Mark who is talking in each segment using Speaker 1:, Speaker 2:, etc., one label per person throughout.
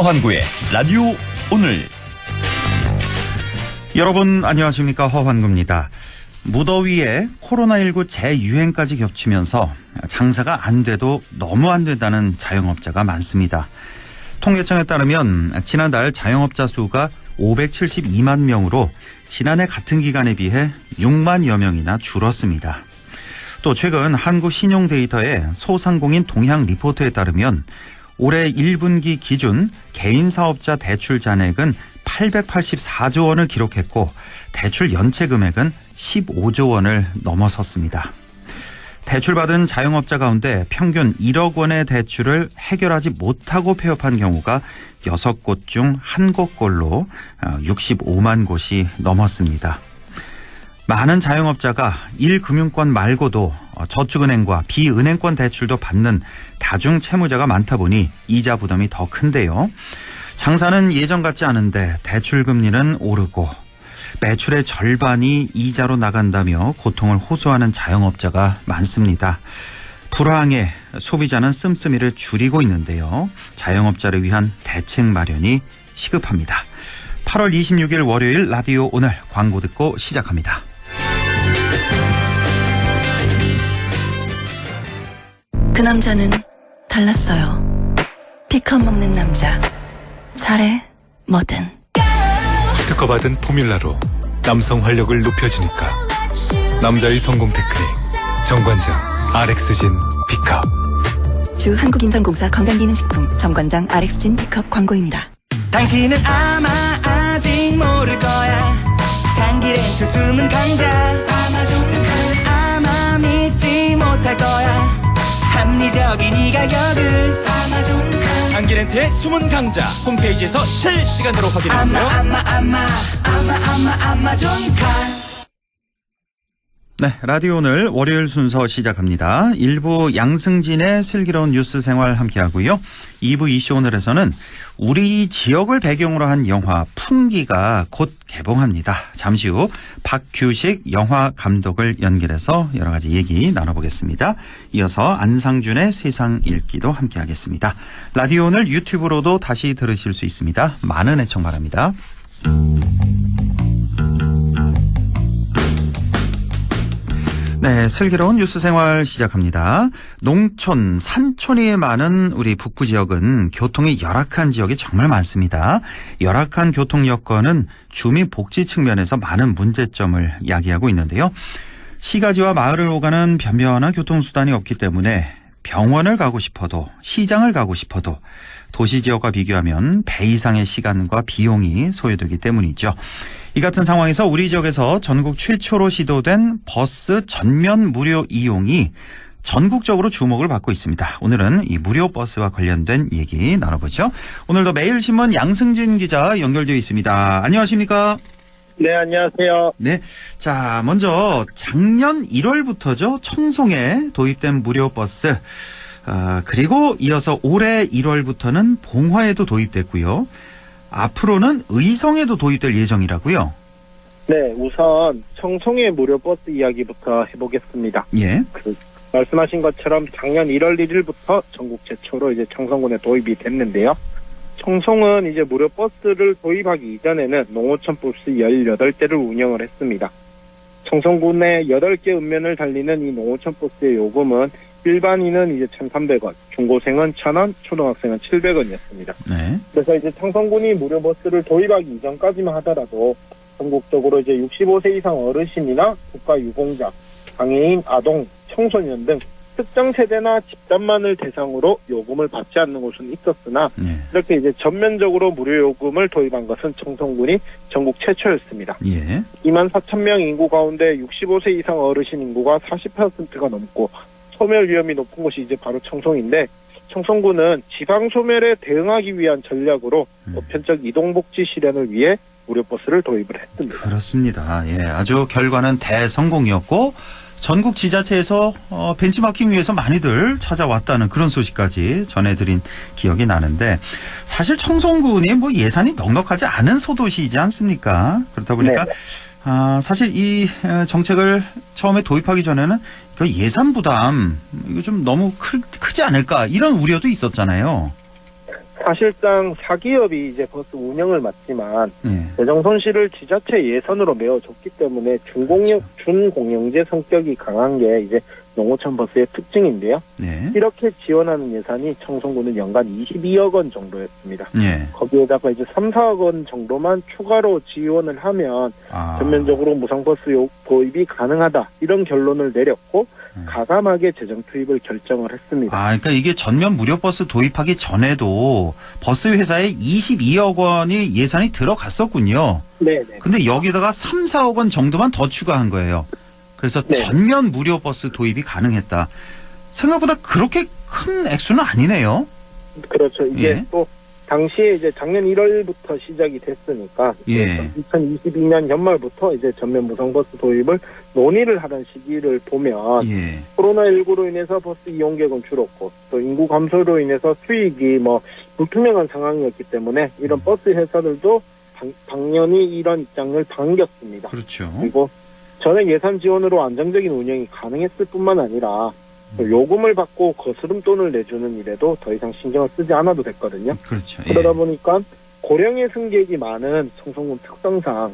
Speaker 1: 허환구의 라디오 오늘.
Speaker 2: 여러분 안녕하십니까, 허환구입니다. 무더위에 코로나19 재유행까지 겹치면서 장사가 안 돼도 너무 안 된다는 자영업자가 많습니다. 통계청에 따르면 지난달 자영업자 수가 572만 명으로 지난해 같은 기간에 비해 6만여 명이나 줄었습니다. 또 최근 한국신용데이터의 소상공인 동향 리포트에 따르면 올해 1분기 기준 개인 사업자 대출 잔액은 884조 원을 기록했고 대출 연체 금액은 15조 원을 넘어섰습니다. 대출받은 자영업자 가운데 평균 1억 원의 대출을 해결하지 못하고 폐업한 경우가 6곳 중 1곳꼴로 65만 곳이 넘었습니다. 많은 자영업자가 1금융권 말고도 저축은행과 비은행권 대출도 받는 다중채무자가 많다 보니 이자 부담이 더 큰데요. 장사는 예전 같지 않은데 대출 금리는 오르고 매출의 절반이 이자로 나간다며 고통을 호소하는 자영업자가 많습니다. 불황에 소비자는 씀씀이를 줄이고 있는데요. 자영업자를 위한 대책 마련이 시급합니다. 8월 26일 월요일 라디오 오늘 광고 듣고 시작합니다.
Speaker 3: 그 남자는 달랐어요. 피컷 먹는 남자. 잘해, 뭐든.
Speaker 4: 특허받은 포뮬라로 남성 활력을 높여주니까 남자의 성공 테크닉 정관장 RX진 B컵.
Speaker 3: 주 한국인삼공사 건강기능식품 정관장 RX진 B컵 광고입니다.
Speaker 5: 당신은 아마 아직 모를 거야. 장기렌트 숨은 강자 아마존. 아마 믿지 못할 거야. 합리적인 이 가격을 아마존.
Speaker 1: 장기렌트의 숨은 강자 홈페이지에서 실시간으로 확인하세요.
Speaker 5: 아마존카.
Speaker 2: 네, 라디오 오늘 월요일 순서 시작합니다. 1부 양승진의 슬기로운 뉴스 생활 함께하고요. 2부 이슈 오늘에서는 우리 지역을 배경으로 한 영화 풍기가 곧 개봉합니다. 잠시 후 박규식 영화 감독을 연결해서 여러 가지 얘기 나눠보겠습니다. 이어서 안상준의 세상 읽기도 함께하겠습니다. 라디오 오늘 유튜브로도 다시 들으실 수 있습니다. 많은 애청 바랍니다. 네, 슬기로운 뉴스 생활 시작합니다. 농촌, 산촌이 많은 우리 북부 지역은 교통이 열악한 지역이 정말 많습니다. 열악한 교통 여건은 주민 복지 측면에서 많은 문제점을 야기하고 있는데요. 시가지와 마을을 오가는 변변한 교통수단이 없기 때문에 병원을 가고 싶어도 시장을 가고 싶어도 도시 지역과 비교하면 배 이상의 시간과 비용이 소요되기 때문이죠. 이 같은 상황에서 우리 지역에서 전국 최초로 시도된 버스 전면 무료 이용이 전국적으로 주목을 받고 있습니다. 오늘은 이 무료 버스와 관련된 얘기 나눠보죠. 오늘도 매일신문 양승진 기자 연결되어 있습니다. 안녕하십니까?
Speaker 6: 네, 안녕하세요.
Speaker 2: 네. 자, 먼저 작년 1월부터죠. 청송에 도입된 무료 버스. 그리고 이어서 올해 1월부터는 봉화에도 도입됐고요. 앞으로는 의성에도 도입될 예정이라고요?
Speaker 6: 네, 우선 청송의 무료 버스 이야기부터 해보겠습니다.
Speaker 2: 예.
Speaker 6: 말씀하신 것처럼 작년 1월 1일부터 전국 최초로 이제 청송군에 도입이 됐는데요. 청송은 이제 무료 버스를 도입하기 이전에는 농어촌 버스 18대를 운영을 했습니다. 청송군에 8개 읍면을 달리는 이 농어촌 버스의 요금은 일반인은 이제 1,300원, 중고생은 1,000원, 초등학생은 700원이었습니다.
Speaker 2: 네.
Speaker 6: 그래서 이제 청송군이 무료 버스를 도입하기 이전까지만 하더라도 전국적으로 이제 65세 이상 어르신이나 국가유공자, 장애인, 아동, 청소년 등 특정 세대나 집단만을 대상으로 요금을 받지 않는 곳은 있었으나 이렇게 이제 전면적으로 무료 요금을 도입한 것은 청송군이 전국 최초였습니다.
Speaker 2: 예.
Speaker 6: 24,000명 인구 가운데 65세 이상 어르신 인구가 40%가 넘고 소멸 위험이 높은 곳이 이제 바로 청송인데, 청송군은 지방 소멸에 대응하기 위한 전략으로 보편적 이동복지 실현을 위해 무료 버스를 도입을 했습니다.
Speaker 2: 그렇습니다. 예, 아주 결과는 대성공이었고 전국 지자체에서 벤치마킹 위해서 많이들 찾아왔다는 그런 소식까지 전해드린 기억이 나는데, 사실 청송군이 뭐 예산이 넉넉하지 않은 소도시이지 않습니까? 그렇다 보니까
Speaker 6: 네.
Speaker 2: 사실 이 정책을 처음에 도입하기 전에는 그 예산 부담 이거 좀 너무 크지 않을까 이런 우려도 있었잖아요.
Speaker 6: 사실상 사기업이 이제 버스 운영을 맡지만
Speaker 2: 예.
Speaker 6: 재정 손실을 지자체 예산으로 메워줬기 때문에 준공영제 성격이 강한 게 이제 농어촌 버스의 특징인데요.
Speaker 2: 네.
Speaker 6: 이렇게 지원하는 예산이 청송군은 연간 22억 원 정도였습니다.
Speaker 2: 예.
Speaker 6: 거기에다가 이제 3, 4억 원 정도만 추가로 지원을 하면
Speaker 2: 아.
Speaker 6: 전면적으로 무상버스 도입이 가능하다 이런 결론을 내렸고 가감하게 재정 투입을 결정을 했습니다.
Speaker 2: 아, 그러니까 이게 전면 무료 버스 도입하기 전에도 버스 회사에 22억 원이 예산이 들어갔었군요.
Speaker 6: 네네.
Speaker 2: 근데 여기다가 3, 4억 원 정도만 더 추가한 거예요. 그래서
Speaker 6: 네.
Speaker 2: 전면 무료 버스 도입이 가능했다. 생각보다 그렇게 큰 액수는 아니네요.
Speaker 6: 그렇죠. 이게
Speaker 2: 예.
Speaker 6: 또 당시에 이제 작년 1월부터 시작이 됐으니까
Speaker 2: 예.
Speaker 6: 2022년 연말부터 이제 전면 무상버스 도입을 논의를 하던 시기를 보면
Speaker 2: 예.
Speaker 6: 코로나19로 인해서 버스 이용객은 줄었고 또 인구 감소로 인해서 수익이 불투명한 상황이었기 때문에 이런 버스 회사들도 당연히 이런 입장을 반겼습니다.
Speaker 2: 그렇죠.
Speaker 6: 그리고 전액 예산 지원으로 안정적인 운영이 가능했을 뿐만 아니라 또 요금을 받고 거스름 돈을 내주는 일에도 더 이상 신경을 쓰지 않아도 됐거든요.
Speaker 2: 그렇죠. 예.
Speaker 6: 그러다 보니까 고령의 승객이 많은 청송군 특성상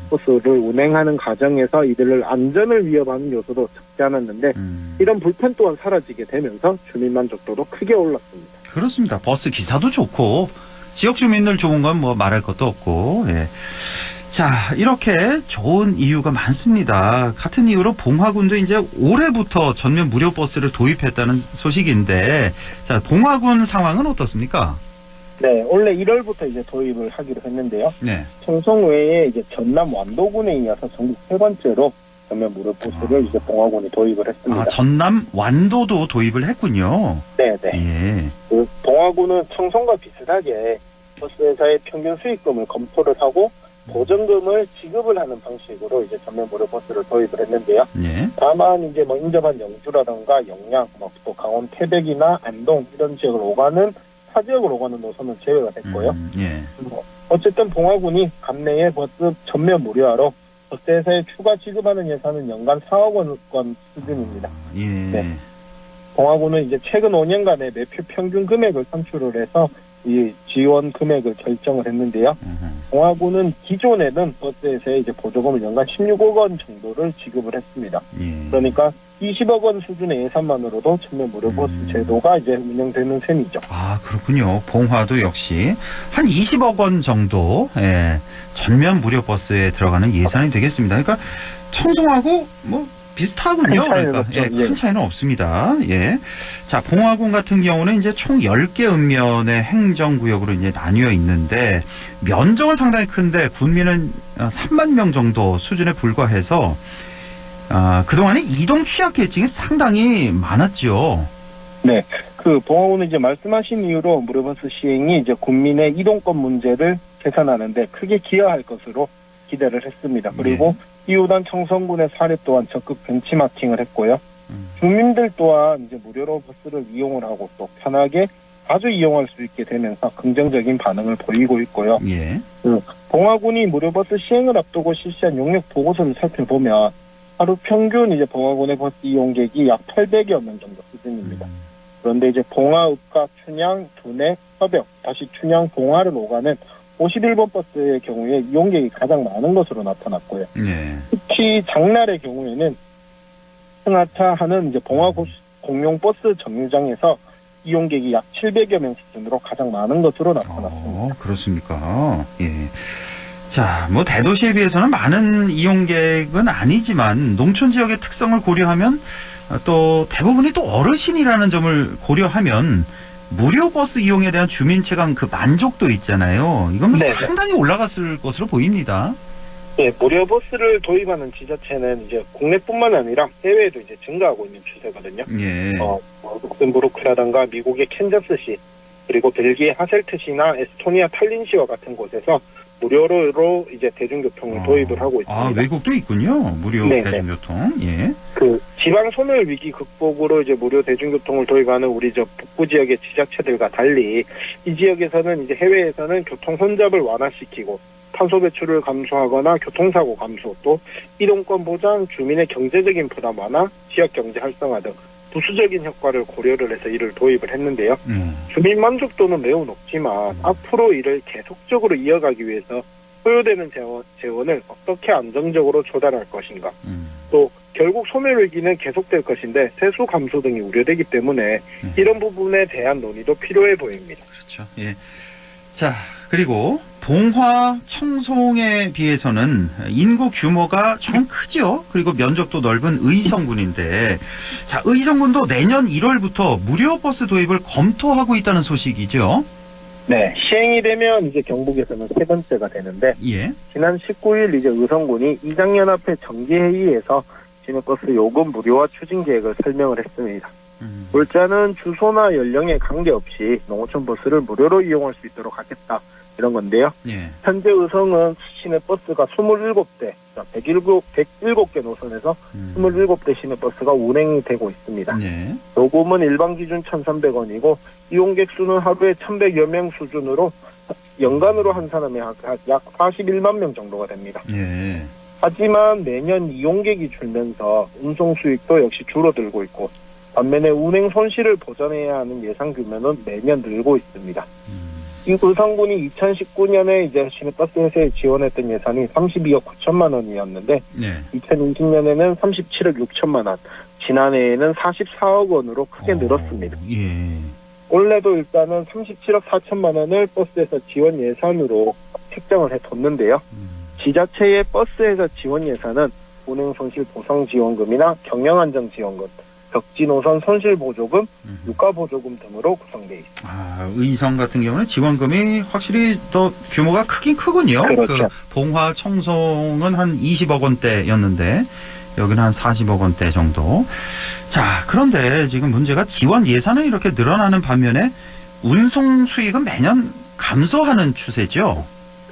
Speaker 6: 버스를 운행하는 과정에서 이들을 안전을 위협하는 요소도 적지 않았는데 이런 불편 또한 사라지게 되면서 주민 만족도도 크게 올랐습니다.
Speaker 2: 그렇습니다. 버스 기사도 좋고 지역 주민들 좋은 건 뭐 말할 것도 없고. 예. 자, 이렇게 좋은 이유가 많습니다. 같은 이유로 봉화군도 이제 올해부터 전면 무료 버스를 도입했다는 소식인데, 자, 봉화군 상황은 어떻습니까?
Speaker 6: 네, 원래 1월부터 이제 도입을 하기로 했는데요.
Speaker 2: 네.
Speaker 6: 청송 외에 이제 전남 완도군에 이어서 전국 세 번째로 전면 무료 버스를 이제 봉화군이 도입을 했습니다.
Speaker 2: 아, 전남 완도도 도입을 했군요.
Speaker 6: 네.
Speaker 2: 예.
Speaker 6: 그 봉화군은 청송과 비슷하게 버스 회사의 평균 수익금을 검토를 하고 보전금을 지급을 하는 방식으로 이제 전면 무료 버스를 도입을 했는데요.
Speaker 2: 예.
Speaker 6: 다만 이제 인접한 영주라든가 영양, 또 강원 태백이나 안동 이런 지역을 오가는 타 지역으로 오가는 노선은 제외가 됐고요.
Speaker 2: 예.
Speaker 6: 어쨌든 봉화군이 감내의 버스 전면 무료화로 버스 회사에 추가 지급하는 예산은 연간 4억 원권 수준입니다.
Speaker 2: 예.
Speaker 6: 네. 봉화군은 이제 최근 5년간의 매표 평균 금액을 산출을 해서 이 지원 금액을 결정을 했는데요. 봉화군은 기존에는 버스에서 이제 보조금을 연간 16억 원 정도를 지급을 했습니다.
Speaker 2: 예.
Speaker 6: 그러니까 20억 원 수준의 예산만으로도 전면 무료 버스 제도가 이제 운영되는 셈이죠.
Speaker 2: 아, 그렇군요. 봉화도 역시 한 20억 원 정도, 예, 전면 무료 버스에 들어가는 예산이 되겠습니다. 그러니까 청송하고 비슷하군요. 그러니까 큰 차이는 없습니다. 예. 자, 봉화군 같은 경우는 이제 총 10개 읍면의 행정구역으로 이제 나뉘어 있는데 면적은 상당히 큰데 군민은 3만 명 정도 수준에 불과해서 그동안에 이동 취약계층이 상당히 많았죠.
Speaker 6: 네. 그 봉화군은 이제 말씀하신 이유로 무료버스 시행이 이제 군민의 이동권 문제를 개선하는데 크게 기여할 것으로 기대를 했습니다. 그리고 이후단 청송군의 사례 또한 적극 벤치마킹을 했고요. 주민들 또한 이제 무료로 버스를 이용을 하고 또 편하게 자주 이용할 수 있게 되면서 긍정적인 반응을 보이고 있고요.
Speaker 2: 예.
Speaker 6: 봉화군이 무료버스 시행을 앞두고 실시한 용역 보고서를 살펴보면 하루 평균 이제 봉화군의 버스 이용객이 약 800여 명 정도 수준입니다. 그런데 이제 봉화, 읍가, 춘향, 두내, 서벽, 다시 춘향, 봉화를 오가는 51번 버스의 경우에 이용객이 가장 많은 것으로 나타났고요.
Speaker 2: 네.
Speaker 6: 특히 장날의 경우에는 승하차하는 이제 봉화 공용 버스 정류장에서 이용객이 약 700여 명 수준으로 가장 많은 것으로 나타났습니다.
Speaker 2: 그렇습니까? 예. 자, 대도시에 비해서는 많은 이용객은 아니지만 농촌 지역의 특성을 고려하면 또 대부분이 또 어르신이라는 점을 고려하면 무료 버스 이용에 대한 주민 체감 그 만족도 있잖아요. 이건 상당히 올라갔을 것으로 보입니다.
Speaker 6: 네, 무료 버스를 도입하는 지자체는 이제 국내뿐만 아니라 해외에도 이제 증가하고 있는 추세거든요.
Speaker 2: 예.
Speaker 6: 룩셈부르크라든가 미국의 캔자스시, 그리고 벨기에 하셀트시나 에스토니아 탈린시와 같은 곳에서 무료로 이제 대중교통을 도입을 하고 있습니다.
Speaker 2: 외국도 있군요. 무료 대중교통. 예.
Speaker 6: 그 지방 소멸 위기 극복으로 이제 무료 대중교통을 도입하는 우리 북부 지역의 지자체들과 달리 이 지역에서는 이제 해외에서는 교통 혼잡을 완화시키고 탄소 배출을 감소하거나 교통사고 감소, 또 이동권 보장, 주민의 경제적인 부담 완화, 지역 경제 활성화 등 부수적인 효과를 고려를 해서 이를 도입을 했는데요. 주민 만족도는 매우 높지만 앞으로 이를 계속적으로 이어가기 위해서 소요되는 재원을 어떻게 안정적으로 조달할 것인가. 또 결국 소멸 위기는 계속될 것인데 세수 감소 등이 우려되기 때문에 이런 부분에 대한 논의도 필요해 보입니다.
Speaker 2: 그렇죠. 예. 자, 그리고 봉화 청송에 비해서는 인구 규모가 좀 크죠. 그리고 면적도 넓은 의성군인데, 자, 의성군도 내년 1월부터 무료 버스 도입을 검토하고 있다는 소식이죠.
Speaker 6: 네, 시행이 되면 이제 경북에서는 세 번째가 되는데,
Speaker 2: 예.
Speaker 6: 지난 19일 이제 의성군이 이장연합회 정기회의에서 시내버스 요금 무료화 추진 계획을 설명을 했습니다. 골자는 주소나 연령에 관계없이 농어촌 버스를 무료로 이용할 수 있도록 하겠다, 이런 건데요.
Speaker 2: 예.
Speaker 6: 현재 의성은 시내버스가 27대, 107개 노선에서 27대 시내버스가 운행이 되고 있습니다.
Speaker 2: 예.
Speaker 6: 요금은 일반 기준 1,300원이고 이용객 수는 하루에 1,100여 명 수준으로 연간으로 한 사람이 약 41만 명 정도가 됩니다.
Speaker 2: 예.
Speaker 6: 하지만 매년 이용객이 줄면서 운송 수익도 역시 줄어들고 있고, 반면에 운행 손실을 보전해야 하는 예상 규모는 매년 늘고 있습니다. 이 의성군이 2019년에 이제 시내버스 회사에 지원했던 예산이 32억 9천만 원이었는데,
Speaker 2: 네.
Speaker 6: 2020년에는 37억 6천만 원, 지난해에는 44억 원으로 크게 늘었습니다.
Speaker 2: 예.
Speaker 6: 올해도 일단은 37억 4천만 원을 버스에서 지원 예산으로 책정을 해뒀는데요. 지자체의 버스에서 지원 예산은 운행 손실 보상 지원금이나 경영 안정 지원금, 벽지 노선 손실 보조금, 유가 보조금 등으로 구성되어 있습니다.
Speaker 2: 아, 의성 같은 경우는 지원금이 확실히 더 규모가 크긴 크군요.
Speaker 6: 그렇죠.
Speaker 2: 그 봉화 청송은 한 20억 원대였는데 여기는 한 40억 원대 정도. 자, 그런데 지금 문제가 지원 예산은 이렇게 늘어나는 반면에 운송 수익은 매년 감소하는 추세죠.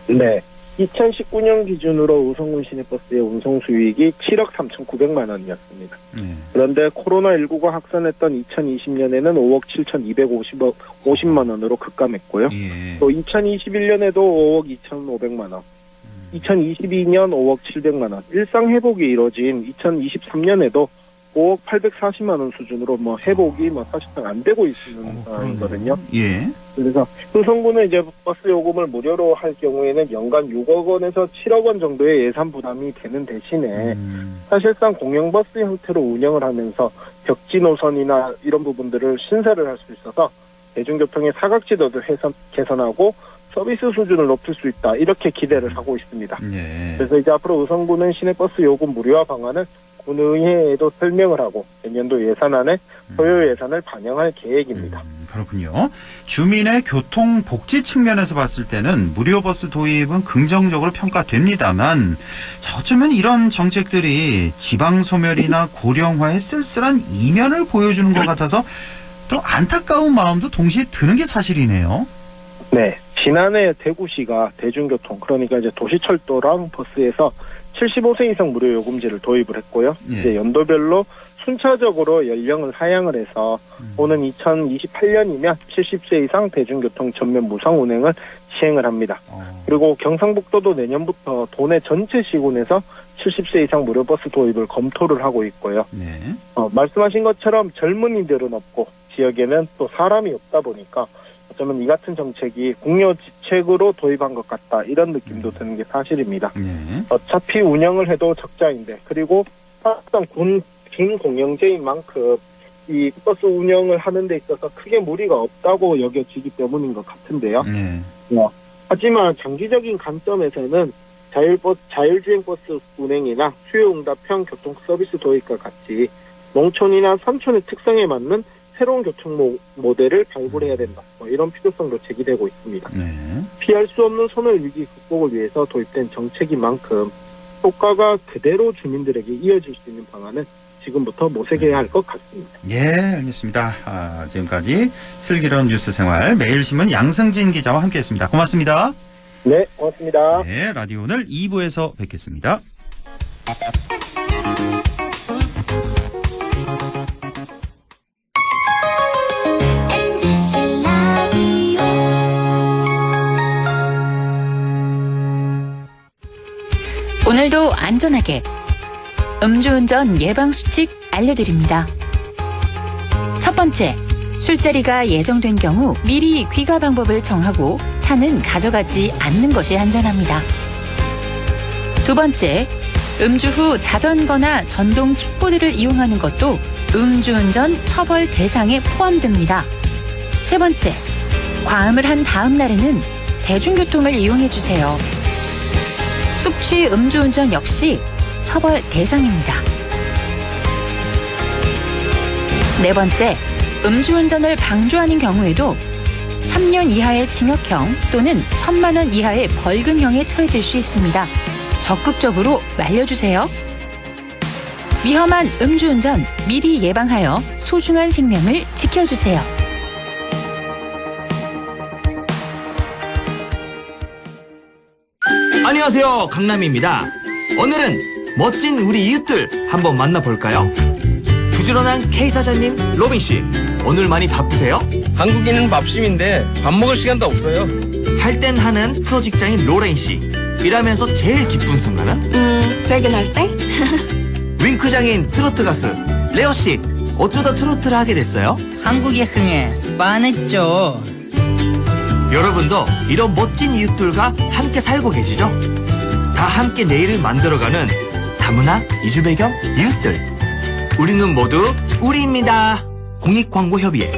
Speaker 6: 네. 2019년 기준으로 의성군 시내버스의 운송 수익이 7억 3,900만 원이었습니다. 그런데 코로나19가 확산했던 2020년에는 5억 7,250만 원으로 급감했고요.
Speaker 2: 예.
Speaker 6: 또 2021년에도 5억 2,500만 원, 2022년 5억 700만 원, 일상 회복이 이뤄진 2023년에도 5억 840만 원 수준으로 회복이 사실상 안 되고 있는 상황이거든요.
Speaker 2: 예.
Speaker 6: 그래서 의성군은 이제 버스 요금을 무료로 할 경우에는 연간 6억 원에서 7억 원 정도의 예산 부담이 되는 대신에 사실상 공영버스 형태로 운영을 하면서 벽지 노선이나 이런 부분들을 신설을 할 수 있어서 대중교통의 사각지대도 개선하고 서비스 수준을 높일 수 있다, 이렇게 기대를 하고 있습니다.
Speaker 2: 예.
Speaker 6: 그래서 이제 앞으로 의성군은 시내버스 요금 무료화 방안을 군의회에도 설명을 하고 내년도 예산안에 소요 예산을 반영할 계획입니다.
Speaker 2: 그렇군요. 주민의 교통 복지 측면에서 봤을 때는 무료 버스 도입은 긍정적으로 평가됩니다만, 자, 어쩌면 이런 정책들이 지방 소멸이나 고령화의 쓸쓸한 이면을 보여주는 것 같아서 또 안타까운 마음도 동시에 드는 게 사실이네요.
Speaker 6: 네, 지난해 대구시가 대중교통, 그러니까 이제 도시철도랑 버스에서 75세 이상 무료 요금제를 도입을 했고요.
Speaker 2: 예.
Speaker 6: 이제 연도별로 순차적으로 연령을 하향을 해서 오는 2028년이면 70세 이상 대중교통 전면 무상 운행을 시행을 합니다. 그리고 경상북도도 내년부터 도내 전체 시군에서 70세 이상 무료 버스 도입을 검토를 하고 있고요.
Speaker 2: 네.
Speaker 6: 말씀하신 것처럼 젊은이들은 없고 지역에는 또 사람이 없다 보니까 어쩌면 이 같은 정책이 궁여지책으로 도입한 것 같다, 이런 느낌도 드는 게 사실입니다.
Speaker 2: 네.
Speaker 6: 어차피 운영을 해도 적자인데, 그리고 사실상 준공영제인 만큼 이 버스 운영을 하는 데 있어서 크게 무리가 없다고 여겨지기 때문인 것 같은데요.
Speaker 2: 네.
Speaker 6: 하지만 장기적인 관점에서는 자율주행 버스 운행이나 수요응답형 교통 서비스 도입과 같이 농촌이나 산촌의 특성에 맞는 새로운 교통 모델을 발굴해야 된다, 이런 필요성도 제기되고 있습니다.
Speaker 2: 네.
Speaker 6: 피할 수 없는 소멸 위기 극복을 위해서 도입된 정책인 만큼 효과가 그대로 주민들에게 이어질 수 있는 방안은 지금부터 모색해야 할 것 같습니다.
Speaker 2: 예, 알겠습니다. 지금까지 슬기로운 뉴스 생활 매일신문 양승진 기자와 함께했습니다. 고맙습니다.
Speaker 6: 네, 고맙습니다.
Speaker 2: 네, 라디오 오늘 2부에서 뵙겠습니다.
Speaker 7: 오늘도 안전하게 음주운전 예방수칙 알려드립니다. 번째, 술자리가 예정된 경우 미리 귀가 방법을 정하고 차는 가져가지 않는 것이 안전합니다. 두 번째, 음주 후 자전거나 전동 킥보드를 이용하는 것도 음주운전 처벌 대상에 포함됩니다. 세 번째, 과음을 한 다음 날에는 대중교통을 이용해 주세요. 숙취 음주운전 역시 처벌 대상입니다. 네 번째, 음주운전을 방조하는 경우에도 3년 이하의 징역형 또는 1,000만 원 이하의 벌금형에 처해질 수 있습니다. 적극적으로 말려주세요. 위험한 음주운전 미리 예방하여 소중한 생명을 지켜주세요.
Speaker 5: 안녕하세요, 강남입니다. 오늘은 멋진 우리 이웃들 한번 만나볼까요? 부지런한 K 사장님, 로빈 씨, 오늘 많이 바쁘세요?
Speaker 8: 한국인은 밥심인데 밥 먹을 시간도 없어요.
Speaker 5: 할 땐 하는 프로 직장인 로렌 씨, 일하면서 제일 기쁜 순간은?
Speaker 9: 퇴근할 때?
Speaker 5: 윙크장인 트로트 가수 레오 씨, 어쩌다 트로트를 하게 됐어요?
Speaker 9: 한국의 흥에 반했죠.
Speaker 5: 여러분도 이런 멋진 이웃들과 함께 살고 계시죠? 다 함께 내일을 만들어가는 다문화 이주 배경 이웃들. 우리는 모두 우리입니다. 공익광고협의회.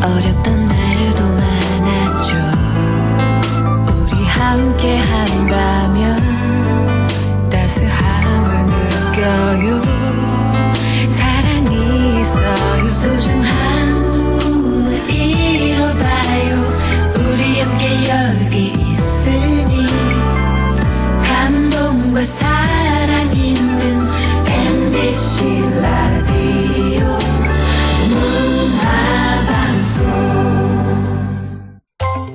Speaker 3: 어렵던 날도 많았죠. 우리 함께 한다면 따스함을 느껴요. 사랑이 있어요. 소중한 꿈을 이뤄봐요. 우리 함께 여기 있으니 감동과 사랑 있는 MBC 라디오 문화방송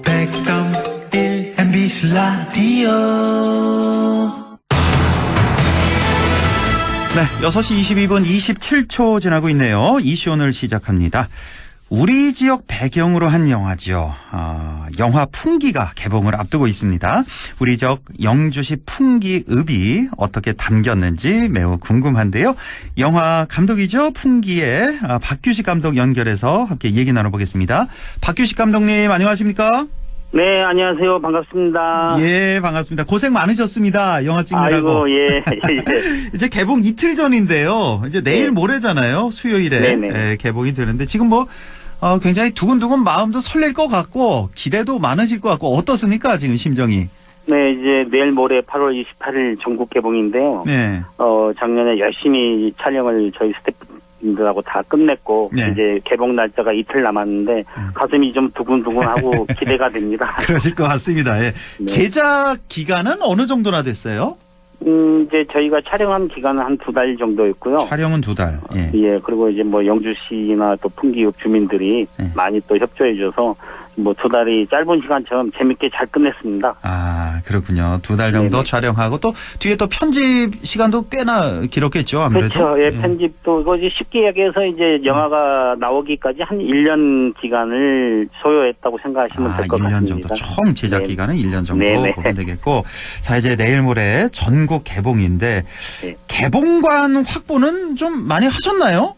Speaker 1: 100.1 MBC 라디오.
Speaker 2: 네, 6시 22분 27초 지나고 있네요. 이슈 오늘 시작합니다. 우리 지역 배경으로 한 영화죠. 영화 풍기가 개봉을 앞두고 있습니다. 우리 지역 영주시 풍기읍이 어떻게 담겼는지 매우 궁금한데요. 영화 감독이죠. 풍기의 박규식 감독 연결해서 함께 얘기 나눠보겠습니다. 박규식 감독님 안녕하십니까?
Speaker 6: 네, 안녕하세요. 반갑습니다.
Speaker 2: 예, 반갑습니다. 고생 많으셨습니다. 영화 찍느라고.
Speaker 6: 아이고, 예.
Speaker 2: 이제 개봉 이틀 전인데요. 이제 내일
Speaker 6: 네.
Speaker 2: 모레잖아요. 수요일에
Speaker 6: 네네.
Speaker 2: 예, 개봉이 되는데 지금 뭐 굉장히 두근두근 마음도 설렐 것 같고 기대도 많으실 것 같고 어떻습니까? 지금 심정이.
Speaker 6: 네, 이제 내일 모레 8월 28일 전국 개봉인데요.
Speaker 2: 네.
Speaker 6: 작년에 열심히 촬영을 저희 스태프분들하고 다 끝냈고,
Speaker 2: 네.
Speaker 6: 이제 개봉 날짜가 이틀 남았는데, 가슴이 좀 두근두근하고 기대가 됩니다.
Speaker 2: 그러실 것 같습니다. 예.
Speaker 6: 네.
Speaker 2: 제작 기간은 어느 정도나 됐어요?
Speaker 6: 이제 저희가 촬영한 기간은 한 2달 정도였고요.
Speaker 2: 촬영은 2달. 예.
Speaker 6: 예, 그리고 이제 뭐 영주시나 또 풍기읍 주민들이
Speaker 2: 네.
Speaker 6: 많이 또 협조해줘서 뭐 2달이 짧은 시간처럼 재밌게 잘 끝냈습니다.
Speaker 2: 아, 그렇군요. 2달 정도
Speaker 6: 네네.
Speaker 2: 촬영하고 또 뒤에 또 편집 시간도 꽤나 길었겠죠, 아무래도.
Speaker 6: 그렇죠. 예, 편집도 이거지 쉽게 얘기해서 이제 영화가 나오기까지 한 1년 기간을 소요했다고 생각하시면 될 것
Speaker 2: 1년
Speaker 6: 같습니다.
Speaker 2: 정도. 총 제작
Speaker 6: 네.
Speaker 2: 기간은 1년 정도
Speaker 6: 네네.
Speaker 2: 보면 되겠고. 자, 이제 내일 모레 전국 개봉인데
Speaker 6: 네.
Speaker 2: 개봉관 확보는 좀 많이 하셨나요?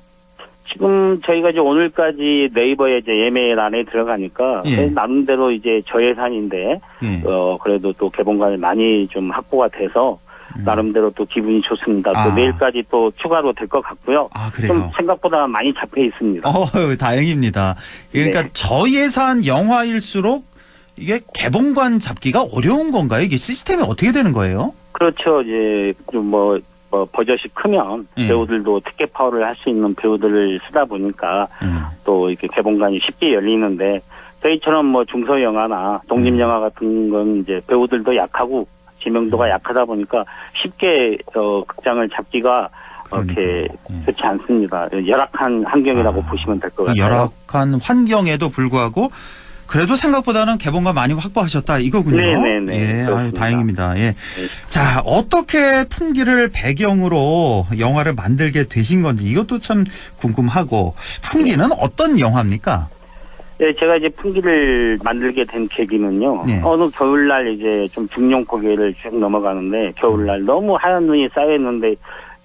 Speaker 6: 지금 저희가 이제 오늘까지 네이버에 이제 예매란에 들어가니까
Speaker 2: 예.
Speaker 6: 나름대로 이제 저예산인데
Speaker 2: 예.
Speaker 6: 그래도 또 개봉관이 많이 좀 확보가 돼서 나름대로 또 기분이 좋습니다.
Speaker 2: 아.
Speaker 6: 또 내일까지 또 추가로 될 것 같고요.
Speaker 2: 아,
Speaker 6: 좀
Speaker 2: 그래요?
Speaker 6: 생각보다 많이 잡혀 있습니다.
Speaker 2: 다행입니다. 그러니까
Speaker 6: 네.
Speaker 2: 저예산 영화일수록 이게 개봉관 잡기가 어려운 건가요? 이게 시스템이 어떻게 되는 거예요?
Speaker 6: 그렇죠. 이제 좀 버젓이 크면
Speaker 2: 예.
Speaker 6: 배우들도 특혜 파워를 할 수 있는 배우들을 쓰다 보니까 또 이렇게 개봉관이 쉽게 열리는데 저희처럼 뭐 중소 영화나 독립 영화 같은 건 이제 배우들도 약하고 지명도가 약하다 보니까 쉽게 극장을 잡기가 이렇게
Speaker 2: 그러니까요.
Speaker 6: 좋지 않습니다. 열악한 환경이라고 보시면 될 것
Speaker 2: 그
Speaker 6: 같아요.
Speaker 2: 열악한 환경에도 불구하고 그래도 생각보다는 개봉관 많이 확보하셨다 이거군요.
Speaker 6: 네네네.
Speaker 2: 예, 아유,
Speaker 6: 그렇습니다.
Speaker 2: 다행입니다. 예. 자, 어떻게 풍기를 배경으로 영화를 만들게 되신 건지 이것도 참 궁금하고 풍기는 어떤 영화입니까?
Speaker 10: 예, 제가 이제 풍기를 만들게 된 계기는요.
Speaker 2: 예.
Speaker 10: 어느 겨울날 이제 좀 중령 고개를 쭉 넘어가는데 겨울날 너무 하얀 눈이 쌓여있는데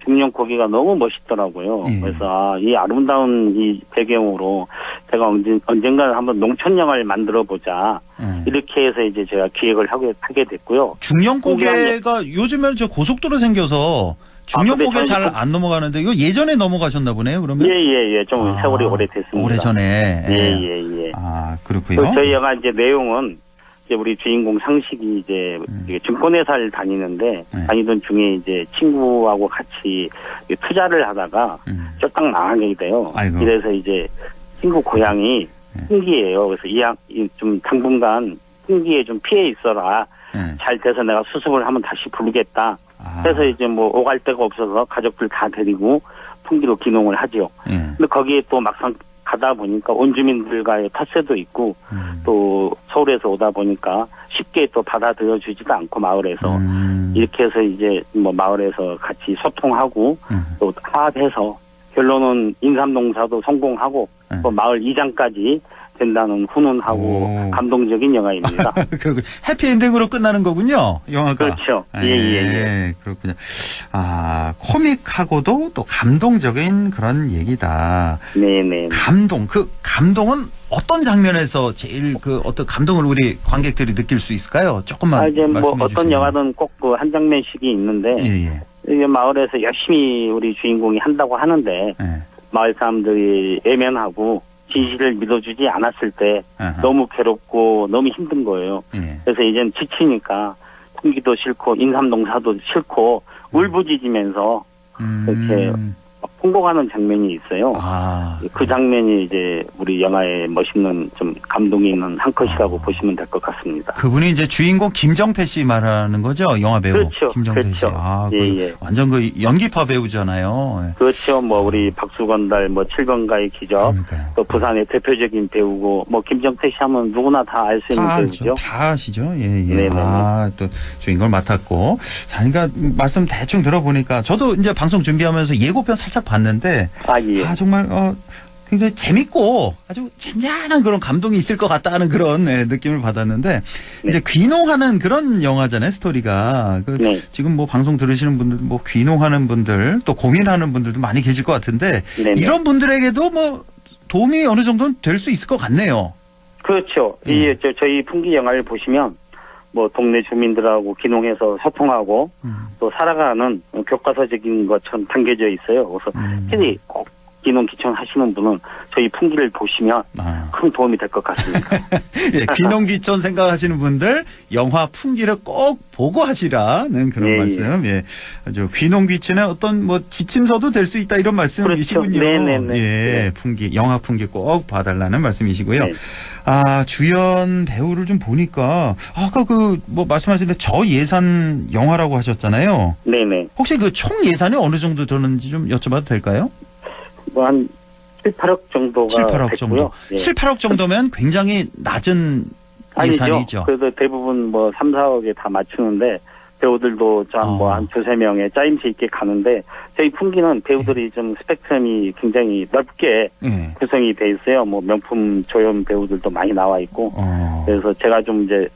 Speaker 10: 중령 고개가 너무 멋있더라고요.
Speaker 2: 예.
Speaker 10: 그래서 이 아름다운 이 배경으로 제가 언젠가 한번 농촌 영화를 만들어 보자. 이렇게 해서 이제 제가 기획을 하게 됐고요.
Speaker 2: 중령 고개가 요즘에는 저 고속도로 생겨서 중령 고개 잘 안 넘어가는데 이거 예전에 넘어가셨나 보네요. 그러면
Speaker 10: 예. 좀 세월이 오래됐습니다.
Speaker 2: 오래전에.
Speaker 10: 예.
Speaker 2: 아, 그렇고요.
Speaker 10: 저희 영화 이제 내용은 이제 우리 주인공 상식이 이제 증권회사를 다니던 중에 이제 친구하고 같이 투자를 하다가 쫄딱 망하게 돼요.
Speaker 2: 아이고.
Speaker 10: 그래서 이제 친구 고향이 풍기예요. 그래서 좀 당분간 풍기에 좀 피해 있어라. 잘 돼서 내가 수습을 하면 다시 부르겠다. 그래서 이제 뭐 오갈 데가 없어서 가족들 다 데리고 풍기로 귀농을 하죠. 근데 거기에 또 막상 가다 보니까 원주민들과의 텃세도 있고 또 서울에서 오다 보니까 쉽게 또 받아들여 주지도 않고 마을에서 이렇게 해서 이제 뭐 마을에서 같이 소통하고 또 화합해서 결론은 인삼농사도 성공하고 또 마을 이장까지 된다는 훈훈하고 감동적인 영화입니다.
Speaker 2: 그리고 해피엔딩으로 끝나는 거군요, 영화가.
Speaker 10: 그렇죠. 예.
Speaker 2: 그렇군요. 아, 코믹하고도 또 감동적인 그런 얘기다.
Speaker 10: 네네.
Speaker 2: 감동은 어떤 장면에서 제일 어떤 감동을 우리 관객들이 느낄 수 있을까요? 조금만
Speaker 10: 이제 뭐
Speaker 2: 말씀해
Speaker 10: 어떤
Speaker 2: 주시면.
Speaker 10: 영화든 꼭 그 한 장면씩이 있는데 이게 마을에서 열심히 우리 주인공이 한다고 하는데 마을 사람들이 애면하고 진실을 믿어주지 않았을 때 너무 괴롭고 너무 힘든 거예요. 그래서 이젠 지치니까 풍기도 싫고 인삼농사도 싫고 울부짖으면서 이렇게 통곡하는 장면이 있어요. 그 장면이 이제 우리 영화의 멋있는 좀 감동이 있는 한 컷이라고 보시면 될 것 같습니다.
Speaker 2: 그분이 이제 주인공 김정태 씨 말하는 거죠? 영화 배우.
Speaker 10: 그렇죠.
Speaker 2: 김정태 씨.
Speaker 10: 예.
Speaker 2: 완전 연기파 배우잖아요.
Speaker 10: 그렇죠. 뭐 우리 박수건달, 뭐 7번가의 기적, 또 부산의 대표적인 배우고 뭐 김정태 씨 하면 누구나 다 알 수 있는 배우죠.
Speaker 2: 다 아시죠? 예.
Speaker 10: 네네.
Speaker 2: 또 주인공을 맡았고. 자, 그러니까 말씀 대충 들어보니까 저도 이제 방송 준비하면서 예고편 살짝 봤는데 정말 굉장히 재밌고 아주 잔잔한 그런 감동이 있을 것 같다는 그런 느낌을 받았는데 이제 귀농하는 그런 영화잖아요, 스토리가. 지금 뭐 방송 들으시는 분들, 뭐 귀농하는 분들, 또 고민하는 분들도 많이 계실 것 같은데 이런 분들에게도 뭐 도움이 어느 정도는 될 수 있을 것 같네요.
Speaker 10: 그렇죠. 저희 풍기 영화를 보시면 뭐 동네 주민들하고 귀농해서 소통하고 또 살아가는 교과서적인 것처럼 담겨져 있어요. 그래서 특히 꼭 귀농 귀촌 하시는 분은 저희 풍기를 보시면 큰 도움이 될 것 같습니다.
Speaker 2: 예, 귀농 귀촌 생각하시는 분들 영화 풍기를 꼭 보고 하시라는 그런 말씀. 예, 아주 귀농 귀촌의 어떤 뭐 지침서도 될 수 있다 이런 말씀이시군요.
Speaker 10: 그렇죠. 네네네.
Speaker 2: 예, 풍기 영화 풍기 꼭 봐달라는 말씀이시고요. 주연 배우를 좀 보니까 아까 뭐 말씀하셨는데 저예산 영화라고 하셨잖아요.
Speaker 10: 네네.
Speaker 2: 혹시 그 총 예산이 어느 정도 들었는지 좀 여쭤봐도 될까요?
Speaker 10: 뭐 한 7, 8억 정도가
Speaker 2: 7, 8억
Speaker 10: 됐고요.
Speaker 2: 정도. 7, 8억 정도면 굉장히 낮은 예산이죠.
Speaker 10: 아니죠. 그래도 대부분 뭐 3, 4억에 다 맞추는데 배우들도 한 두세 명의 짜임새 있게 가는데 저희 풍기는 배우들이 좀 스펙트럼이 굉장히 넓게 구성이 돼 있어요. 뭐 명품 조연 배우들도 많이 나와 있고 그래서 제가 좀 이제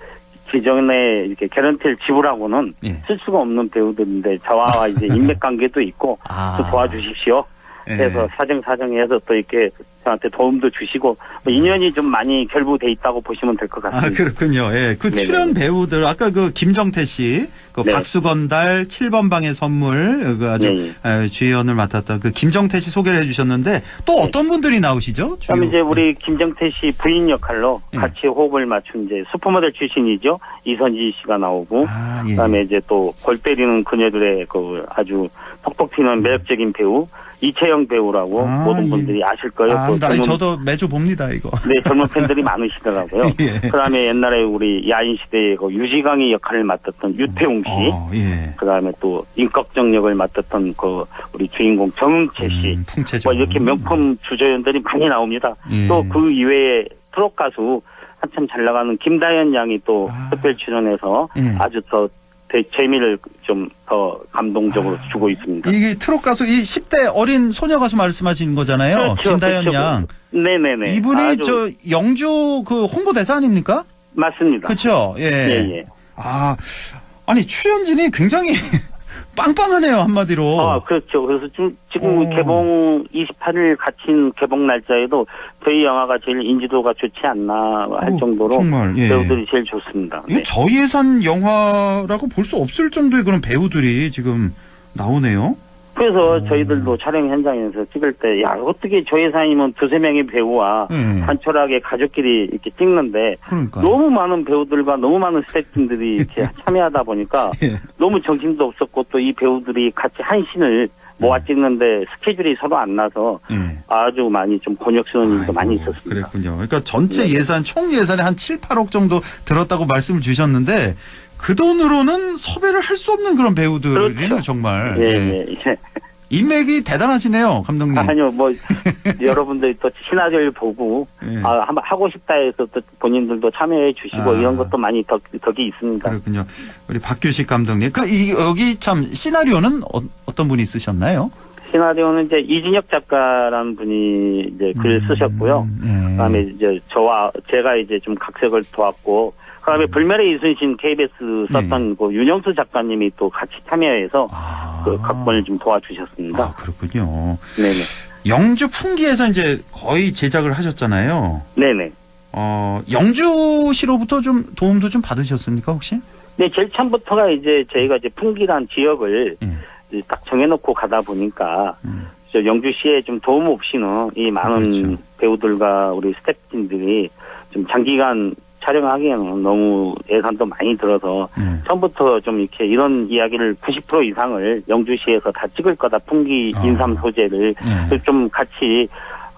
Speaker 10: 기존에 이렇게 개런티를 지불하고는 쓸 수가 없는 배우들인데 저와 이제 인맥 관계도 있고 또 도와주십시오. 그래서 사정해서 또 이렇게 저한테 도움도 주시고 인연이 좀 많이 결부돼 있다고 보시면 될 것 같습니다.
Speaker 2: 그렇군요. 예, 그 출연 배우들 아까 그 김정태 씨, 그 박수건달 7번 방의 선물 그 아주 주연을 맡았던 그 김정태 씨 소개를 해주셨는데 또 어떤 분들이 나오시죠?
Speaker 10: 그다음에 이제 우리 김정태 씨 부인 역할로 같이 호흡을 맞춘 이제 슈퍼모델 출신이죠 이선지 씨가 나오고 그다음에 이제 또 골 때리는 그녀들의 그 아주 톡톡 튀는 매력적인 배우. 이채영 배우라고 모든 분들이 아실 거예요.
Speaker 2: 저도 매주 봅니다, 이거.
Speaker 10: 네, 젊은 팬들이 많으시더라고요. 그다음에 옛날에 우리 야인 시대의 그 유지강의 역할을 맡았던 유태웅 씨. 그다음에 또 임꺽정 역을 맡았던 그 우리 주인공 정응채 씨. 뭐 이렇게 명품 주조연들이 많이 나옵니다. 또 그 이외에 트롯 가수 한참 잘 나가는 김다현 양이 또 특별 출연해서 아주 더 재미를 좀 더 감동적으로 주고 있습니다.
Speaker 2: 이게 트롯 가수 이 10대 어린 소녀 가수 말씀하시는 거잖아요.
Speaker 10: 그렇죠,
Speaker 2: 김다연
Speaker 10: 그렇죠.
Speaker 2: 양.
Speaker 10: 네네네.
Speaker 2: 이분이
Speaker 10: 아주
Speaker 2: 저 영주 그 홍보대사 아닙니까?
Speaker 10: 맞습니다.
Speaker 2: 그렇죠. 예.
Speaker 10: 예.
Speaker 2: 아니 출연진이 굉장히 빵빵하네요, 한마디로.
Speaker 10: 그렇죠. 그래서 지금 개봉 28일 갇힌 개봉 날짜에도 저희 영화가 제일 인지도가 좋지 않나 할 정도로
Speaker 2: 정말, 예.
Speaker 10: 배우들이 제일 좋습니다.
Speaker 2: 이거 저예산 영화라고 볼 수 없을 정도의 그런 배우들이 지금 나오네요.
Speaker 10: 그래서 저희들도 촬영 현장에서 찍을 때, 야, 어떻게 저 예산이면 두세 명의 배우와 단촐하게 가족끼리 이렇게 찍는데,
Speaker 2: 그러니까요.
Speaker 10: 너무 많은 배우들과 너무 많은 스태프분들이 이렇게 참여하다 보니까, 너무 정신도 없었고, 또 이 배우들이 같이 한 씬을 모아 찍는데 스케줄이 서로 안 나서 아주 많이 좀 곤욕스러운 일도 많이 있었습니다.
Speaker 2: 그랬군요. 그러니까 전체 예산, 총 예산이 한 7, 8억 정도 들었다고 말씀을 주셨는데, 그 돈으로는 섭외를 할 수 없는 그런 배우들이네요,
Speaker 10: 그렇죠.
Speaker 2: 정말.
Speaker 10: 예.
Speaker 2: 인맥이 대단하시네요, 감독님.
Speaker 10: 아니요, 여러분들이 또 시나리오를 보고, 한번 하고 싶다 해서 또 본인들도 참여해 주시고, 이런 것도 많이 덕이 있습니다.
Speaker 2: 그렇군요. 우리 박규식 감독님. 여기 참, 시나리오는 어떤 분이 쓰셨나요?
Speaker 10: 시나리오는 이제 이진혁 작가라는 분이 이제 글을 쓰셨고요. 그다음에 이제 제가 이제 좀 각색을 도왔고, 그다음에 불멸의 이순신 KBS 썼던 그 윤영수 작가님이 또 같이 참여해서 그 각본을 좀 도와주셨습니다.
Speaker 2: 그렇군요.
Speaker 10: 네네.
Speaker 2: 영주 풍기에서 이제 거의 제작을 하셨잖아요.
Speaker 10: 네네.
Speaker 2: 영주시로부터 좀 도움도 좀 받으셨습니까 혹시?
Speaker 10: 네, 제일 처음부터가 이제 저희가 이제 풍기란 지역을 딱 정해놓고 가다 보니까 저 영주시에 좀 도움 없이는 이 많은 배우들과 우리 스태프진들이 좀 장기간 촬영하기에는 너무 예산도 많이 들어서 처음부터 좀 이렇게 이런 이야기를 90% 이상을 영주시에서 다 찍을 거다. 풍기 인삼 소재를 좀 같이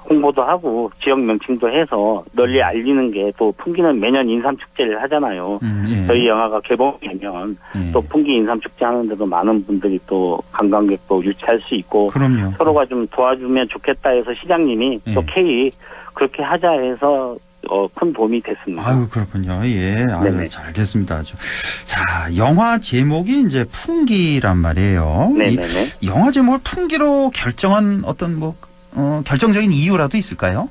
Speaker 10: 홍보도 하고 지역 명칭도 해서 널리 알리는 게 또 풍기는 매년 인삼 축제를 하잖아요. 저희 영화가 개봉되면 또 풍기 인삼 축제 하는데도 많은 분들이 또 관광객도 유치할 수 있고
Speaker 2: 그럼요.
Speaker 10: 서로가 좀 도와주면 좋겠다 해서 시장님이 또 K 그렇게 하자 해서 큰 도움이 됐습니다.
Speaker 2: 아유, 그렇군요. 예. 아유, 잘 됐습니다. 아주. 자, 영화 제목이 이제 풍기란 말이에요.
Speaker 10: 네네네.
Speaker 2: 이 영화 제목을 풍기로 결정한 어떤 결정적인 이유라도 있을까요?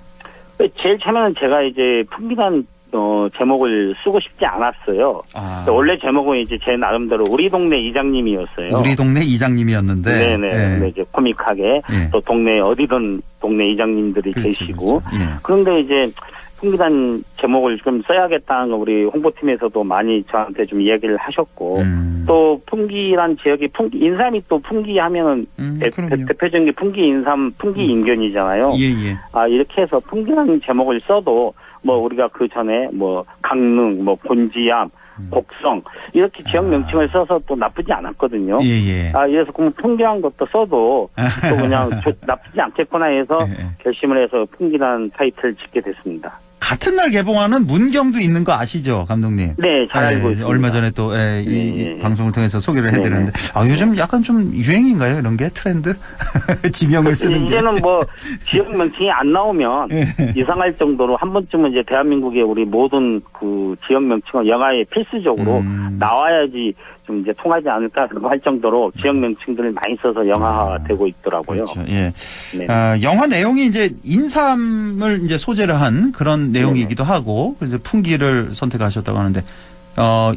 Speaker 10: 제일 처음에는 제가 이제 풍기란 제목을 쓰고 싶지 않았어요. 원래 제목은 이제 제 나름대로 우리 동네 이장님이었어요.
Speaker 2: 우리 동네 이장님이었는데.
Speaker 10: 네네. 근데 이제 코믹하게 또 동네 어디든 동네 이장님들이 계시고. 그런데 이제 풍기란 제목을 좀 써야겠다는 거 우리 홍보팀에서도 많이 저한테 좀 이야기를 하셨고 또 풍기란 지역이 인삼이 또 풍기하면은 대표적인 게 풍기 인삼, 풍기 인견이잖아요. 이렇게 해서 풍기란 제목을 써도 우리가 그 전에 강릉, 본지암, 곡성 이렇게 지역 명칭을 써서 또 나쁘지 않았거든요. 그래서 그럼 풍기한 것도 써도 또 그냥 나쁘지 않겠구나 해서 결심을 해서 풍기란 타이틀을 짓게 됐습니다.
Speaker 2: 같은 날 개봉하는 문경도 있는 거 아시죠, 감독님?
Speaker 10: 네, 잘 알고 있습니다.
Speaker 2: 얼마 전에 또 이 방송을 통해서 소개를 해드렸는데 요즘 약간 좀 유행인가요, 이런 게 트렌드? 지명을 쓰는 게.
Speaker 10: 이제는 지역 명칭이 안 나오면 이상할 정도로 한 번쯤은 이제 대한민국의 우리 모든 그 지역 명칭은 영화에 필수적으로 나와야지 좀 이제 통하지 않을까 할 정도로 지역 명칭들을 많이 써서 영화화되고 있더라고요.
Speaker 2: 그렇죠. 예. 영화 내용이 이제 인삼을 이제 소재로 한 그런 내용이기도 하고 그래서 풍기를 선택하셨다고 하는데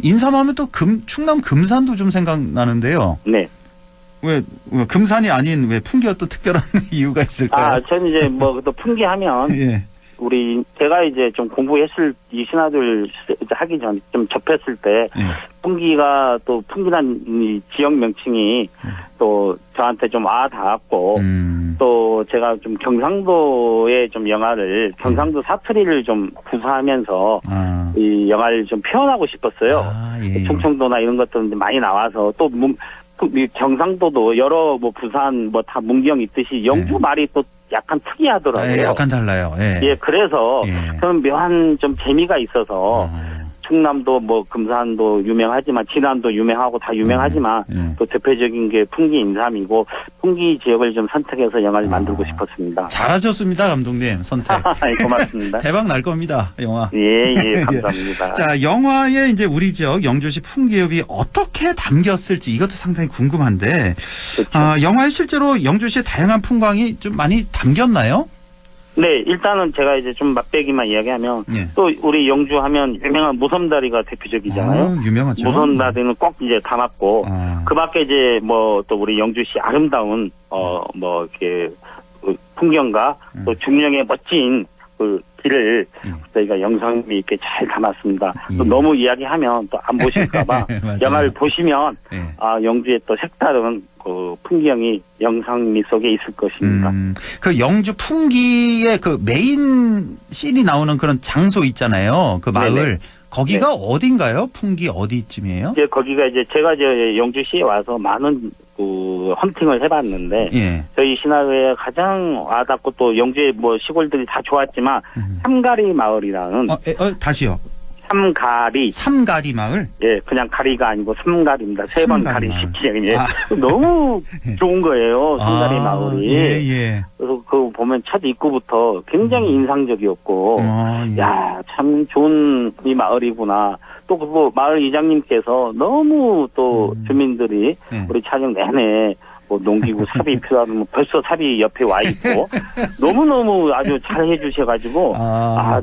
Speaker 2: 인삼하면 또 충남 금산도 좀 생각나는데요.
Speaker 10: 네.
Speaker 2: 왜 금산이 아닌 왜 풍기였던 특별한 이유가 있을까요?
Speaker 10: 저는 이제 또 풍기하면 제가 이제 좀 공부했을 이 신화들 하기 전에 좀 접했을 때 풍기가 또 풍기란 이 지역 명칭이 또 저한테 좀 닿았고 또 제가 좀 경상도의 좀 영화를 경상도 사투리를 좀 구사하면서 이 영화를 좀 표현하고 싶었어요. 충청도나 이런 것들 많이 나와서 또 경상도도 여러 부산 다 문경 있듯이 영주 말이 또 약간 특이하더라고요.
Speaker 2: 약간 달라요.
Speaker 10: 그래서 저는 묘한 좀 재미가 있어서 충남도 뭐 금산도 유명하지만 진안도 유명하고 다 유명하지만 또 대표적인 게 풍기 인삼이고 풍기 지역을 좀 선택해서 영화를 만들고 싶었습니다.
Speaker 2: 잘하셨습니다, 감독님. 선택.
Speaker 10: 고맙습니다.
Speaker 2: 대박 날 겁니다, 영화.
Speaker 10: 예, 감사합니다.
Speaker 2: 자, 영화에 이제 우리 지역 영주시 풍기읍이 어떻게 담겼을지 이것도 상당히 궁금한데,
Speaker 10: 그렇죠.
Speaker 2: 영화에 실제로 영주시의 다양한 풍광이 좀 많이 담겼나요?
Speaker 10: 네, 일단은 제가 이제 좀 맛배기만 이야기하면 또 우리 영주 하면 유명한 무섬다리가 대표적이잖아요.
Speaker 2: 유명하죠.
Speaker 10: 무섬다리는 꼭 이제 담았고 그 밖에 이제 뭐 또 우리 영주시 아름다운 뭐 이렇게 그 풍경과 또 중령의 멋진 그 길을 저희가 영상미 있게 잘 담았습니다. 또 너무 이야기하면 또 안 보실까봐 영화를 보시면 영주의 또 색다른 그 풍경이 영상미 속에 있을 것입니다.
Speaker 2: 그 영주 풍기의 그 메인 씬이 나오는 그런 장소 있잖아요. 그 마을.
Speaker 10: 네네.
Speaker 2: 거기가 어딘가요? 풍기 어디쯤이에요?
Speaker 10: 이제 거기가 이제 제가 영주시에 와서 많은 그 헌팅을 해봤는데 저희 시나리오에 가장 와닿고 또 영주의 뭐 시골들이 다 좋았지만 삼가리 마을이라는
Speaker 2: 다시요.
Speaker 10: 삼가리
Speaker 2: 마을?
Speaker 10: 예, 그냥 가리가 아니고 삼가리입니다. 세 번 가리 십지형이 너무 좋은 거예요. 삼가리 마을이. 그래서 그 보면 첫 입구부터 굉장히 인상적이었고, 야, 참 좋은 이 마을이구나. 또 그 마을 이장님께서 너무 또 주민들이 우리 촬영 내내 뭐 농기구 삽이 필요하면 벌써 삽이 옆에 와 있고 너무너무 아주 잘 해주셔가지고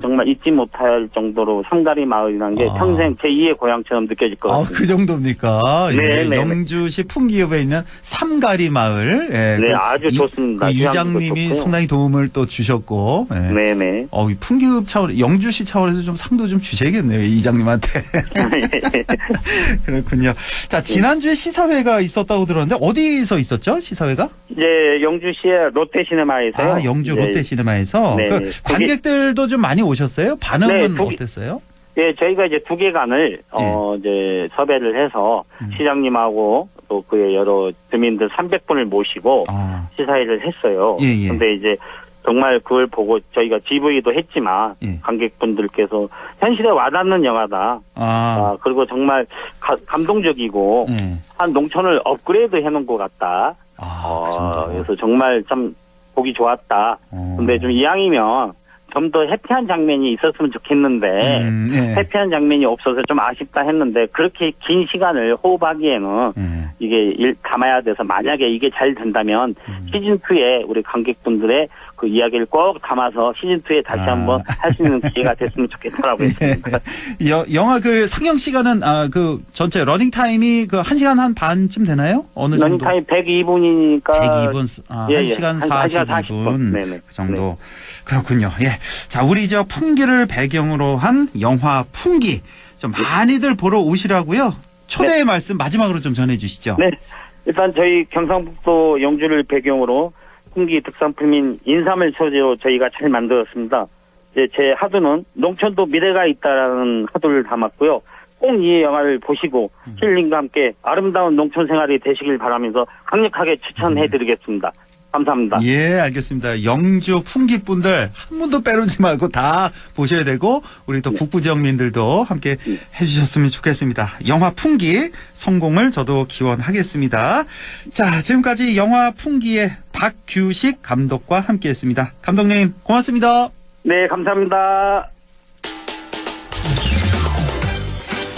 Speaker 10: 정말 잊지 못할 정도로 삼가리 마을이라는 게 평생 제2의 고향처럼 느껴질 것 같습니다.
Speaker 2: 그 정도입니까?
Speaker 10: 네,
Speaker 2: 영주시 풍기읍에 있는 삼가리 마을.
Speaker 10: 네, 아주 좋습니다.
Speaker 2: 그 이장님이 상당히 도움을 또 주셨고.
Speaker 10: 네네.
Speaker 2: 이 풍기읍 차원, 영주시 차원에서 좀 상도 좀 주셔야겠네요, 이장님한테. 그렇군요. 자, 지난주에 시사회가 있었다고 들었는데 어디서 있었죠? 시사회가?
Speaker 10: 이제 영주시의 롯데시네마에서요.
Speaker 2: 영주 롯데시네마에서 그 관객들도 좀 많이 오셨어요? 반응은 어땠어요?
Speaker 10: 네, 저희가 이제 2개관을 이제 섭외를 해서 시장님하고 또 그의 여러 주민들 300분을 모시고 시사회를 했어요. 근데 이제 정말 그걸 보고 저희가 GV도 했지만 관객분들께서 현실에 와닿는 영화다. 그리고 정말 감동적이고 한 농촌을 업그레이드 해놓은 것 같다. 그래서 정말 참 보기 좋았다. 근데 좀 이왕이면 좀 더 해피한 장면이 있었으면 좋겠는데 해피한 장면이 없어서 좀 아쉽다 했는데 그렇게 긴 시간을 호흡하기에는 이게 담아야 돼서 만약에 이게 잘 된다면 시즌2에 우리 관객분들의 그 이야기를 꼭 담아서 시즌2에 다시 한번 할 수 있는 기회가 됐으면 좋겠다라고 했습니다.
Speaker 2: 영화 그 상영 시간은 그 전체 러닝타임이 그 1시간 한 반쯤 되나요? 어느 정도?
Speaker 10: 러닝타임 102분이니까
Speaker 2: 102분, 1시간 42분
Speaker 10: 네네.
Speaker 2: 그 정도. 그렇군요. 자, 우리 저 풍기를 배경으로 한 영화 풍기 좀 많이들 보러 오시라고요. 초대의 말씀 마지막으로 좀 전해주시죠.
Speaker 10: 네, 일단 저희 경상북도 영주를 배경으로 풍기 특산품인 인삼을 소재로 저희가 잘 만들었습니다. 제 하두는 농촌도 미래가 있다라는 하두를 담았고요. 꼭 이 영화를 보시고 힐링과 함께 아름다운 농촌 생활이 되시길 바라면서 강력하게 추천해드리겠습니다. 감사합니다.
Speaker 2: 알겠습니다. 영주 풍기 분들 한 분도 빼놓지 말고 다 보셔야 되고 우리 또 북부 지역민들도 함께 해주셨으면 좋겠습니다. 영화 풍기 성공을 저도 기원하겠습니다. 자, 지금까지 영화 풍기의 박규식 감독과 함께했습니다. 감독님 고맙습니다.
Speaker 10: 네, 감사합니다.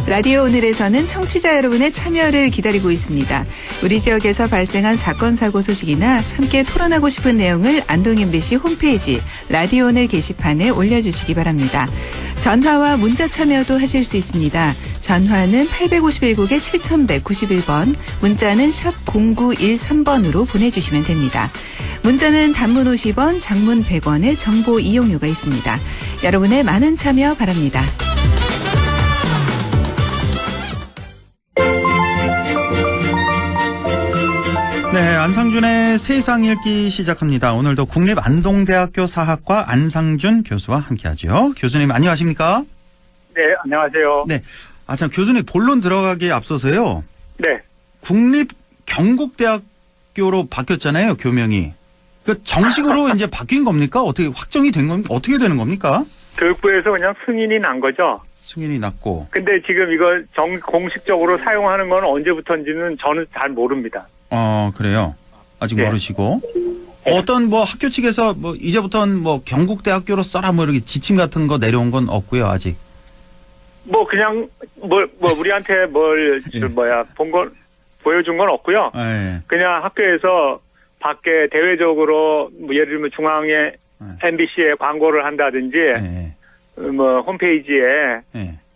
Speaker 11: 라디오 오늘에서는 청취자 여러분의 참여를 기다리고 있습니다. 우리 지역에서 발생한 사건 사고 소식이나 함께 토론하고 싶은 내용을 안동 MBC 홈페이지 라디오 오늘 게시판에 올려주시기 바랍니다. 전화와 문자 참여도 하실 수 있습니다. 전화는 851국에 7191번, 문자는 샵 0913번으로 보내주시면 됩니다. 문자는 단문 50원, 장문 100원의 정보 이용료가 있습니다. 여러분의 많은 참여 바랍니다.
Speaker 2: 네, 안상준의 세상 읽기 시작합니다. 오늘도 국립안동대학교 사학과 안상준 교수와 함께하죠. 교수님 안녕하십니까?
Speaker 12: 네, 안녕하세요.
Speaker 2: 네, 참 교수님 본론 들어가기에 앞서서요.
Speaker 12: 네.
Speaker 2: 국립경북대학교로 바뀌었잖아요, 교명이. 그 정식으로 이제 바뀐 겁니까? 어떻게 확정이 된 겁니까? 어떻게 되는 겁니까?
Speaker 12: 교육부에서 그냥 승인이 난 거죠.
Speaker 2: 승인이 났고.
Speaker 12: 근데 지금 이걸 공식적으로 사용하는 건 언제부터인지는 저는 잘 모릅니다.
Speaker 2: 그래요. 아직
Speaker 12: 네.
Speaker 2: 모르시고. 어떤 뭐 학교 측에서 뭐 이제부터는 뭐 경북대학교로 써라 뭐 이렇게 지침 같은 거 내려온 건 없고요, 아직.
Speaker 12: 뭐 그냥 우리한테 본 건 보여준 건 없고요.
Speaker 2: 예.
Speaker 12: 그냥 학교에서 밖에 대외적으로 뭐 예를 들면 중앙에 MBC에 광고를 한다든지 뭐 홈페이지에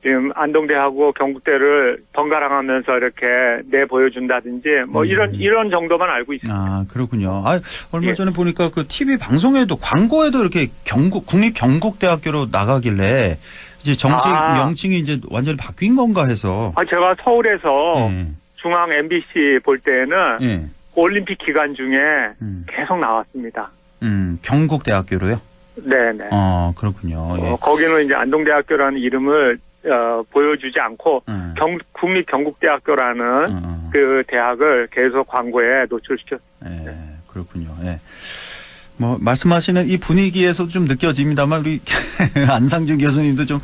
Speaker 12: 지금 안동대하고 경북대를 번갈아가면서 이렇게 내 보여준다든지 뭐 이런 정도만 알고 있습니다.
Speaker 2: 아, 그렇군요. 얼마 전에 보니까 그 TV 방송에도 광고에도 이렇게 국립경북대학교로 나가길래 이제 정식 명칭이 이제 완전히 바뀐 건가 해서.
Speaker 12: 제가 서울에서 중앙 MBC 볼 때는 올림픽 기간 중에 계속 나왔습니다.
Speaker 2: 경북대학교로요?
Speaker 12: 네네.
Speaker 2: 그렇군요. 예.
Speaker 12: 거기는 이제 안동대학교라는 이름을 보여주지 않고 국립경북대학교라는 그 대학을 계속 광고에 노출시켰습니다.
Speaker 2: 예, 그렇군요. 예. 뭐 말씀하시는 이 분위기에서 좀 느껴집니다만 우리 안상준 교수님도 좀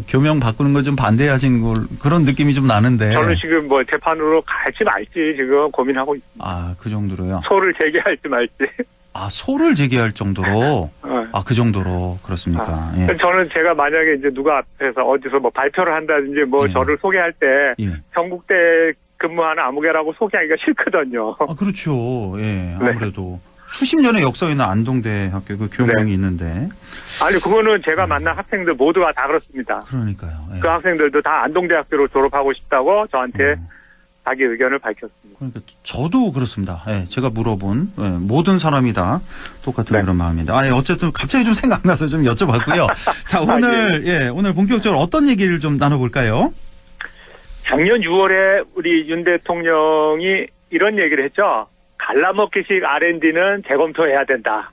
Speaker 2: 교명 바꾸는 거 좀 반대하신 그런 느낌이 좀 나는데.
Speaker 12: 저는 지금 뭐 재판으로 갈지 말지 지금 고민하고 있습니다.
Speaker 2: 그 정도로요?
Speaker 12: 소를 제기할지 말지.
Speaker 2: 소를 제기할 정도로? 그 정도로 그렇습니까? 예.
Speaker 12: 저는 제가 만약에 이제 누가 앞에서 어디서 뭐 발표를 한다든지 뭐 저를 소개할 때 경북대 근무하는 아무개라고 소개하기가 싫거든요.
Speaker 2: 그렇죠. 예, 아무래도. 수십 년의 역사 있는 안동대학교 그 교명이 있는데.
Speaker 12: 아니 그거는 제가 만난 학생들 모두가 다 그렇습니다.
Speaker 2: 그러니까요. 예.
Speaker 12: 그 학생들도 다 안동대학교로 졸업하고 싶다고 저한테 자기 의견을 밝혔습니다.
Speaker 2: 그러니까 저도 그렇습니다. 예, 제가 물어본 모든 사람이 다 똑같은 그런 마음입니다. 어쨌든 갑자기 좀 생각나서 좀 여쭤봤고요. 자, 오늘 오늘 본격적으로 어떤 얘기를 좀 나눠볼까요?
Speaker 12: 작년 6월에 우리 윤 대통령이 이런 얘기를 했죠. 갈라먹기식 R&D는 재검토해야 된다.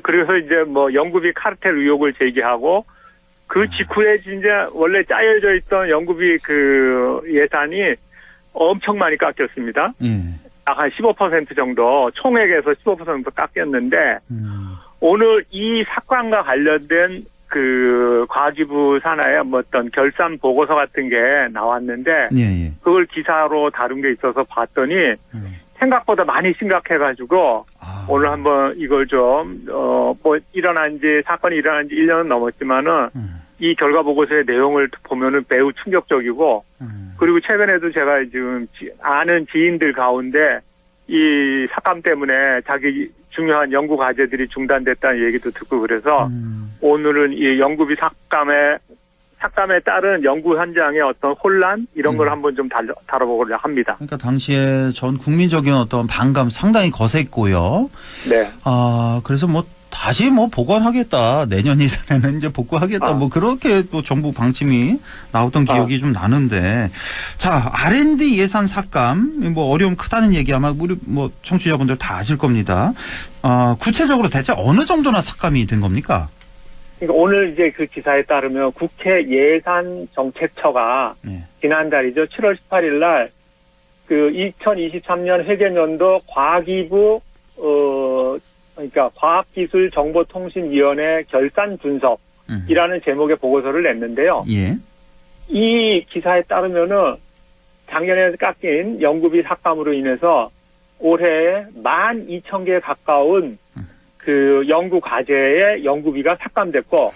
Speaker 12: 그래서 이제 뭐 연구비 카르텔 의혹을 제기하고 그 직후에 진짜 원래 짜여져 있던 연구비 그 예산이 엄청 많이 깎였습니다. 약 한 15% 정도, 총액에서 15% 깎였는데, 오늘 이 사건과 관련된 그 과기부 산하의 뭐 어떤 결산 보고서 같은 게 나왔는데, 그걸 기사로 다룬 게 있어서 봤더니, 생각보다 많이 심각해가지고, 오늘 한번 이걸 좀, 사건이 일어난 지 1년은 넘었지만은, 이 결과 보고서의 내용을 보면은 매우 충격적이고, 그리고 최근에도 제가 지금 아는 지인들 가운데 이 삭감 때문에 자기 중요한 연구 과제들이 중단됐다는 얘기도 듣고 그래서 오늘은 이 연구비 삭감에 따른 연구 현장의 어떤 혼란 이런 걸 한번 좀 다뤄보고자 합니다.
Speaker 2: 그러니까 당시에 전 국민적인 어떤 반감 상당히 거셌고요.
Speaker 12: 네.
Speaker 2: 그래서 뭐 다시 뭐 복원하겠다. 내년 이전에는 이제 복구하겠다. 뭐 그렇게 또 정부 방침이 나왔던 기억이 좀 나는데. 자, R&D 예산 삭감. 뭐 어려움 크다는 얘기 아마 우리 뭐 청취자분들 다 아실 겁니다. 구체적으로 대체 어느 정도나 삭감이 된 겁니까?
Speaker 12: 그러니까 오늘 이제 그 기사에 따르면 국회 예산정책처가 지난달이죠. 7월 18일 날 그 2023년 회계년도 과기부 그러니까 과학기술정보통신위원회 결산 분석이라는 제목의 보고서를 냈는데요. 이 기사에 따르면은 작년에 깎인 연구비 삭감으로 인해서 올해 12,000개 가까운 그 연구 과제의 연구비가 삭감됐고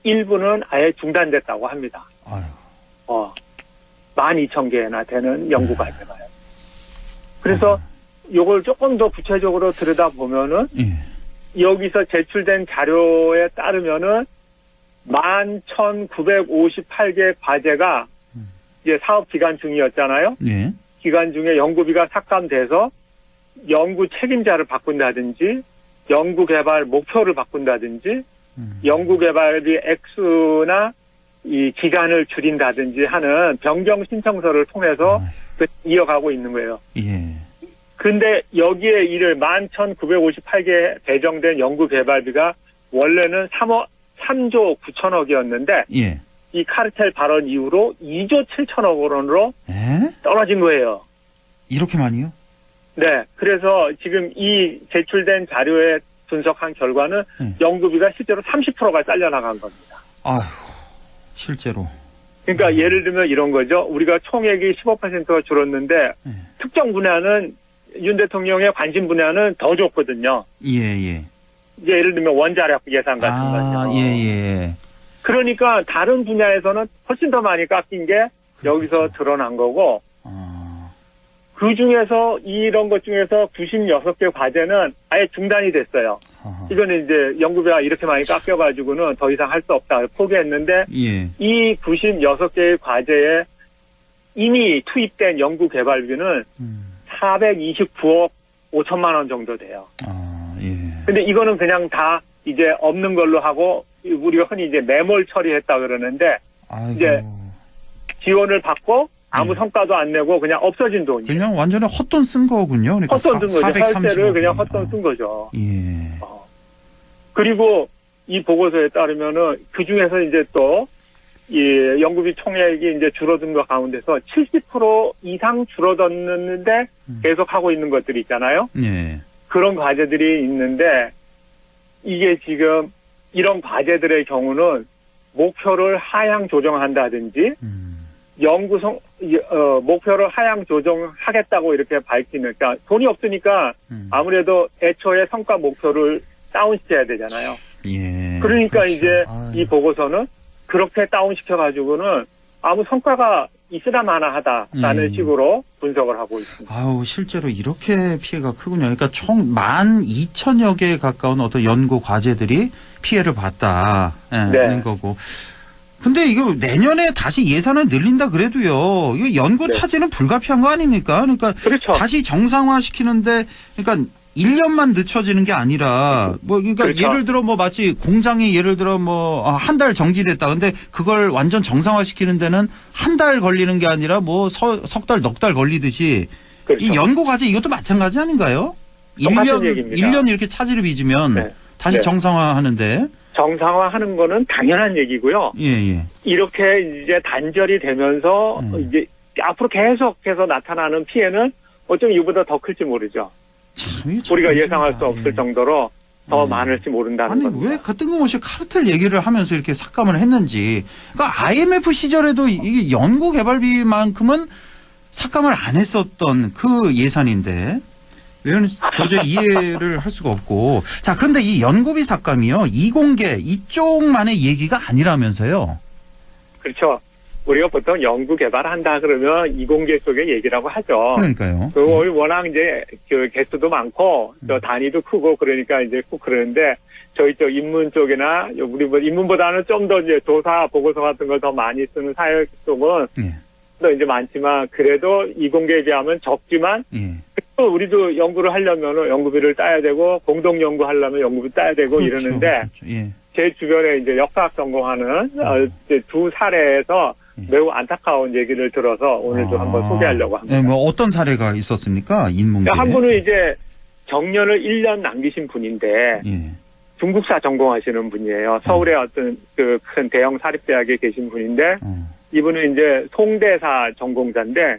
Speaker 12: 일부는 아예 중단됐다고 합니다. 12,000개나 되는 연구 과제가요. 그래서 요걸 조금 더 구체적으로 들여다보면은, 여기서 제출된 자료에 따르면은, 11,958개 과제가, 이제 사업 기간 중이었잖아요? 기간 중에 연구비가 삭감돼서, 연구 책임자를 바꾼다든지, 연구 개발 목표를 바꾼다든지, 연구 개발비 액수나, 이 기간을 줄인다든지 하는 변경 신청서를 통해서 이어가고 있는 거예요. 근데 여기에 이를 11,958개 배정된 연구개발비가 원래는 3조 9천억이었는데 이 카르텔 발언 이후로 2조 7천억 원으로 떨어진 거예요.
Speaker 2: 이렇게 많이요?
Speaker 12: 네. 그래서 지금 이 제출된 자료에 분석한 결과는 연구비가 실제로 30%가 잘려나간 겁니다.
Speaker 2: 아휴, 실제로.
Speaker 12: 그러니까 예를 들면 이런 거죠. 우리가 총액이 15%가 줄었는데 특정 분야는 윤 대통령의 관심 분야는 더 줬거든요.
Speaker 2: 예.
Speaker 12: 이제 예를 들면 원자력 예산 같은 거죠.
Speaker 2: 예.
Speaker 12: 그러니까 다른 분야에서는 훨씬 더 많이 깎인 게 여기서 드러난 거고, 그 중에서 이런 것 중에서 96개 과제는 아예 중단이 됐어요. 이거는 이제 연구비가 이렇게 많이 깎여가지고는 더 이상 할 수 없다 포기했는데,
Speaker 2: 예.
Speaker 12: 이 96개의 과제에 이미 투입된 연구개발비는 429억 5천만 원 정도 돼요.
Speaker 2: 예.
Speaker 12: 근데 이거는 그냥 다 이제 없는 걸로 하고, 우리가 흔히 이제 매몰 처리했다 그러는데,
Speaker 2: 아이고.
Speaker 12: 이제 지원을 받고 아무 성과도 안 내고 그냥 없어진 돈이에요.
Speaker 2: 그냥 완전히 헛돈 쓴 거군요. 그러니까
Speaker 12: 헛돈 쓴 거죠.
Speaker 2: 430억.
Speaker 12: 혈세를 그냥 헛돈 쓴 거죠.
Speaker 2: 예.
Speaker 12: 그리고 이 보고서에 따르면은 그 중에서 이제 또 이 연구비 총액이 이제 줄어든 것 가운데서 70% 이상 줄어들었는데 계속 하고 있는 것들이 있잖아요.
Speaker 2: 예.
Speaker 12: 그런 과제들이 있는데 이게 지금 이런 과제들의 경우는 목표를 하향 조정한다든지 목표를 하향 조정하겠다고 이렇게 밝히는, 그러니까 돈이 없으니까 아무래도 애초에 성과 목표를 다운시켜야 되잖아요.
Speaker 2: 예.
Speaker 12: 그러니까
Speaker 2: 그렇죠.
Speaker 12: 이제 이 보고서는 그렇게 다운시켜가지고는 아무 성과가 있으나 마나하다라는 식으로 분석을 하고 있습니다.
Speaker 2: 아우, 실제로 이렇게 피해가 크군요. 그러니까 총 12,000여 개에 가까운 어떤 연구 과제들이 피해를 봤다는 거고. 근데 이거 내년에 다시 예산을 늘린다 그래도요. 이거 연구 차질은 불가피한 거 아닙니까? 그러니까
Speaker 12: 그렇죠.
Speaker 2: 다시 정상화시키는데, 그러니까 1년만 늦춰지는 게 아니라, 그러니까
Speaker 12: 그렇죠.
Speaker 2: 예를 들어 마치 공장이 예를 들어 한 달 정지됐다. 근데 그걸 완전 정상화시키는 데는 한 달 걸리는 게 아니라 석 달, 넉 달 걸리듯이.
Speaker 12: 그렇죠.
Speaker 2: 이 연구 과제 이것도 마찬가지 아닌가요?
Speaker 12: 똑같은 얘기입니다.
Speaker 2: 1년 이렇게 차질을 빚으면 다시 정상화하는데.
Speaker 12: 정상화하는 거는 당연한 얘기고요.
Speaker 2: 예.
Speaker 12: 이렇게 이제 단절이 되면서 이제 앞으로 계속해서 나타나는 피해는 어쩌면 이보다 더 클지 모르죠. 우리가 예상할 수 없을 정도로 더 많을지 모른다는
Speaker 2: 아니,
Speaker 12: 겁니다.
Speaker 2: 왜 그 뜬금없이 카르텔 얘기를 하면서 이렇게 삭감을 했는지. 그러니까 IMF 시절에도 이게 연구 개발비만큼은 삭감을 안 했었던 그 예산인데. 왜냐면 도저히 이해를 할 수가 없고. 자, 그런데 이 연구비 삭감이요. 이공계 이쪽만의 얘기가 아니라면서요.
Speaker 12: 그렇죠. 우리가 보통 연구 개발한다 그러면 이공계 쪽의 얘기라고 하죠.
Speaker 2: 그러니까요.
Speaker 12: 워낙 이제 그 개수도 많고 저 단위도 크고 그러니까 이제 꼭 그러는데 저희 쪽 인문 쪽이나 우리 인문보다는 좀 더 이제 조사 보고서 같은 걸 더 많이 쓰는 사회 쪽은 또 이제 많지만 그래도 이공계에 비하면 적지만 또 우리도 연구를 하려면 연구비를 따야 되고 공동 연구하려면 연구비 따야 되고
Speaker 2: 그렇죠.
Speaker 12: 이러는데
Speaker 2: 예.
Speaker 12: 제 주변에 이제 역사학 전공하는 이제 두 사례에서 매우 안타까운 얘기를 들어서 오늘도 한번 소개하려고 합니다.
Speaker 2: 네, 어떤 사례가 있었습니까? 인문계.
Speaker 12: 한 분은 이제 정년을 1년 남기신 분인데 중국사 전공하시는 분이에요. 서울의 어떤 그 큰 대형 사립대학에 계신 분인데 이분은 이제 송대사 전공자인데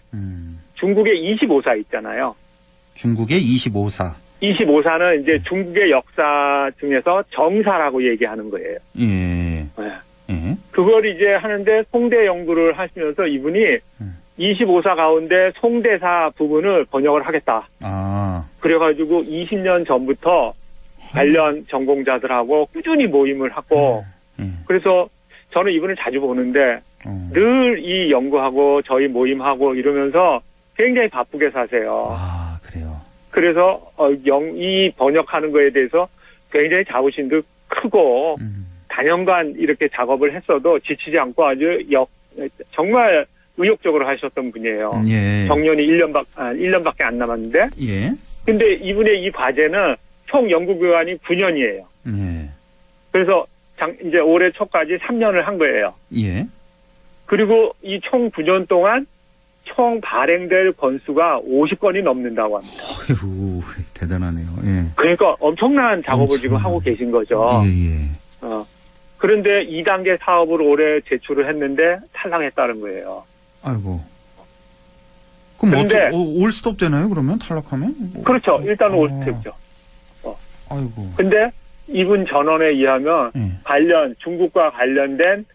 Speaker 12: 중국의 25사 있잖아요.
Speaker 2: 중국의 25사.
Speaker 12: 25사는 이제 중국의 역사 중에서 정사라고 얘기하는 거예요.
Speaker 2: 예.
Speaker 12: 그걸 이제 하는데 송대 연구를 하시면서 이분이 25사 가운데 송대사 부분을 번역을 하겠다. 그래가지고 20년 전부터 관련 전공자들하고 꾸준히 모임을 하고 그래서 저는 이분을 자주 보는데 늘 이 연구하고 저희 모임하고 이러면서 굉장히 바쁘게 사세요.
Speaker 2: 그래요.
Speaker 12: 그래서 이 번역하는 거에 대해서 굉장히 자부심도 크고 단연간 이렇게 작업을 했어도 지치지 않고 아주 정말 의욕적으로 하셨던 분이에요.
Speaker 2: 예.
Speaker 12: 정년이 1년밖에 안 남았는데.
Speaker 2: 예.
Speaker 12: 근데 이분의 이 과제는 총 연구 기간이 9년이에요.
Speaker 2: 예.
Speaker 12: 그래서 이제 올해 초까지 3년을 한 거예요.
Speaker 2: 예.
Speaker 12: 그리고 이 총 9년 동안 총 발행될 건수가 50건이 넘는다고 합니다.
Speaker 2: 어휴, 대단하네요. 예.
Speaker 12: 그러니까 엄청난 작업을 지금 하고 계신 거죠.
Speaker 2: 예.
Speaker 12: 그런데 2단계 사업을 올해 제출을 했는데 탈락했다는 거예요.
Speaker 2: 아이고. 그럼 올스톱 되나요? 그러면 탈락하면?
Speaker 12: 그렇죠. 일단은 올스톱이죠.
Speaker 2: 아이고.
Speaker 12: 근데 이분 전원에 의하면 중국과 관련된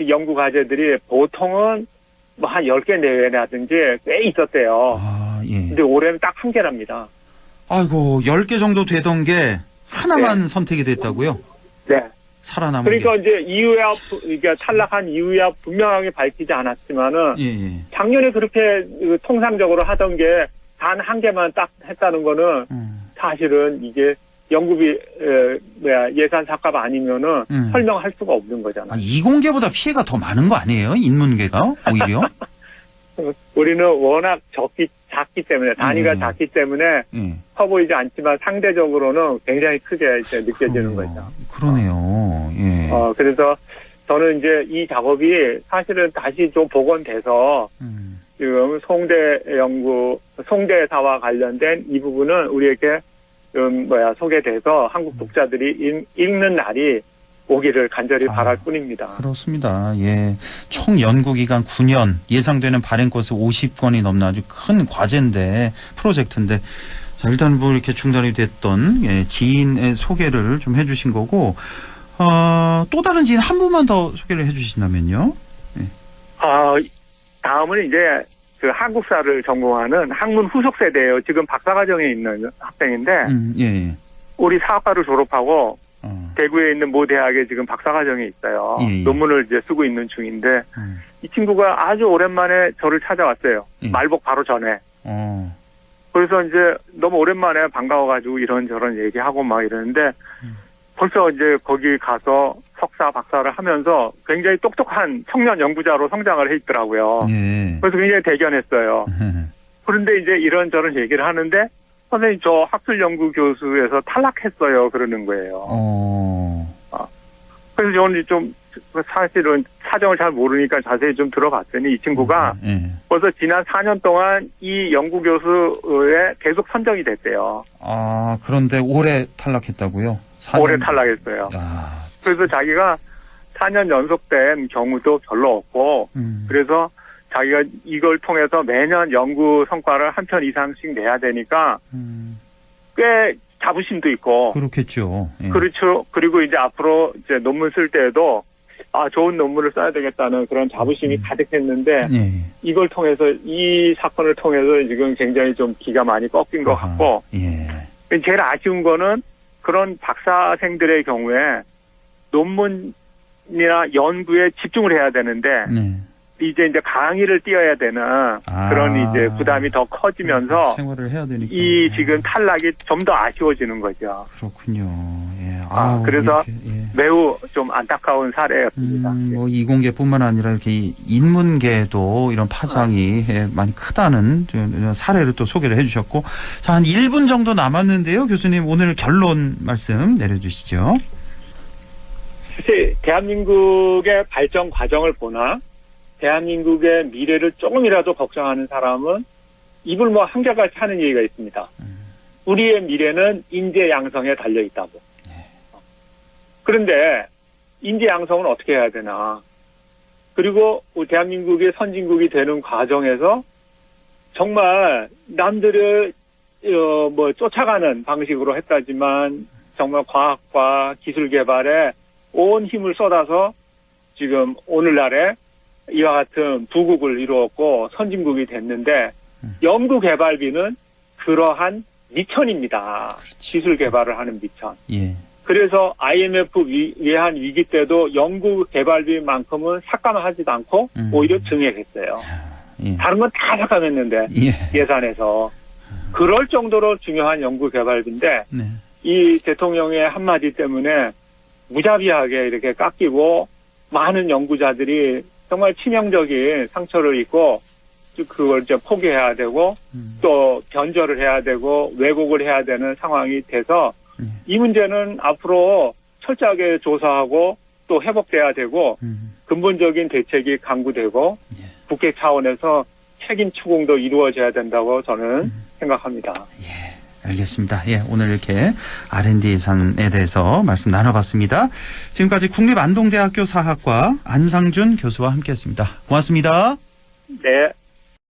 Speaker 12: 연구 과제들이 보통은 뭐 한 10개 내외라든지 꽤 있었대요. 근데 올해는 딱 1개랍니다.
Speaker 2: 아이고, 10개 정도 되던 게 하나만 선택이 됐다고요?
Speaker 12: 네.
Speaker 2: 살아남은
Speaker 12: 그러니까 이제 이유야, 그러니까 탈락한 이유야 분명하게 밝히지 않았지만은 작년에 그렇게 통상적으로 하던 게 단 1개만 딱 했다는 거는 사실은 이게 연구비 예산 삭감 아니면은 설명할 수가 없는 거잖아요.
Speaker 2: 이공계보다 피해가 더 많은 거 아니에요? 인문계가 오히려?
Speaker 12: 우리는 워낙 작기 때문에 단위가 작기 때문에 커 보이지 않지만 상대적으로는 굉장히 크게 이제 느껴지는 거죠.
Speaker 2: 그러네요. 예.
Speaker 12: 그래서 저는 이제 이 작업이 사실은 다시 좀 복원돼서 지금 송대사와 관련된 이 부분은 우리에게 소개돼서 한국 독자들이 읽는 날이 오기를 간절히 바랄 뿐입니다.
Speaker 2: 그렇습니다. 예. 총 연구기간 9년, 예상되는 발행 건수 50건이 넘는 아주 큰 과제인데, 프로젝트인데, 자, 일단 뭐 이렇게 중단이 됐던 지인의 소개를 좀 해주신 거고, 또 다른 지인 한 분만 더 소개를 해주신다면요. 예.
Speaker 12: 다음은 이제 그 한국사를 전공하는 학문 후속 세대예요. 지금 박사과정에 있는 학생인데, 우리 사학과를 졸업하고 대구에 있는 모 대학에 지금 박사과정에 있어요. 논문을 이제 쓰고 있는 중인데 이 친구가 아주 오랜만에 저를 찾아왔어요. 말복 바로 전에. 그래서 이제 너무 오랜만에 반가워가지고 이런저런 얘기하고 막 이러는데 벌써 이제 거기 가서 석사, 박사를 하면서 굉장히 똑똑한 청년 연구자로 성장을 해 있더라고요. 그래서 굉장히 대견했어요. 그런데 이제 이런저런 얘기를 하는데 선생님 저 학술연구 교수에서 탈락했어요 그러는 거예요. 그래서 저는 좀 사실은 사정을 잘 모르니까 자세히 좀 들어봤더니 이 친구가 벌써 지난 4년 동안 이 연구 교수에 계속 선정이 됐대요.
Speaker 2: 그런데 올해 탈락했다고요?
Speaker 12: 올해 탈락했어요. 그래서 자기가 4년 연속된 경우도 별로 없고 그래서 자기가 이걸 통해서 매년 연구 성과를 한 편 이상씩 내야 되니까 꽤 자부심도 있고.
Speaker 2: 그렇겠죠. 예.
Speaker 12: 그렇죠. 그리고 이제 앞으로 이제 논문 쓸 때에도 좋은 논문을 써야 되겠다는 그런 자부심이 가득했는데 이걸 통해서 이 사건을 통해서 지금 굉장히 좀 기가 많이 꺾인 것 같고 제일 아쉬운 거는 그런 박사생들의 경우에 논문이나 연구에 집중을 해야 되는데 이제 강의를 띄어야 되는 그런 이제 부담이 더 커지면서
Speaker 2: 생활을 해야 되니까
Speaker 12: 이 지금 탈락이 좀 더 아쉬워지는 거죠.
Speaker 2: 그렇군요. 예.
Speaker 12: 그래서 매우 좀 안타까운 사례였습니다.
Speaker 2: 뭐 이공계뿐만 아니라 이렇게 인문계도 이런 파장이 많이 크다는 사례를 또 소개를 해주셨고, 자, 한 1분 정도 남았는데요, 교수님 오늘 결론 말씀 내려주시죠.
Speaker 12: 사실 대한민국의 발전 과정을 보나 대한민국의 미래를 조금이라도 걱정하는 사람은 입을 뭐 한결같이 하는 얘기가 있습니다. 우리의 미래는 인재 양성에 달려 있다고. 그런데 인재 양성은 어떻게 해야 되나? 그리고 대한민국이 선진국이 되는 과정에서 정말 남들을 쫓아가는 방식으로 했다지만 정말 과학과 기술 개발에 온 힘을 쏟아서 지금 오늘날에 이와 같은 부국을 이루었고 선진국이 됐는데 연구 개발비는 그러한 미천입니다. 기술 개발을 하는 미천. 그래서 IMF 외환 위기 때도 연구 개발비만큼은 삭감하지도 않고 오히려 증액했어요. 다른 건 다 삭감했는데 예산에서. 그럴 정도로 중요한 연구 개발비인데 이 대통령의 한마디 때문에 무자비하게 이렇게 깎이고 많은 연구자들이 정말 치명적인 상처를 입고 그걸 이제 포기해야 되고 또 변절을 해야 되고 왜곡을 해야 되는 상황이 돼서 이 문제는 앞으로 철저하게 조사하고 또 회복돼야 되고 근본적인 대책이 강구되고 국회 차원에서 책임 추궁도 이루어져야 된다고 저는 생각합니다.
Speaker 2: 알겠습니다. 오늘 이렇게 R&D 예산에 대해서 말씀 나눠봤습니다. 지금까지 국립안동대학교 사학과 안상준 교수와 함께했습니다. 고맙습니다.
Speaker 12: 네.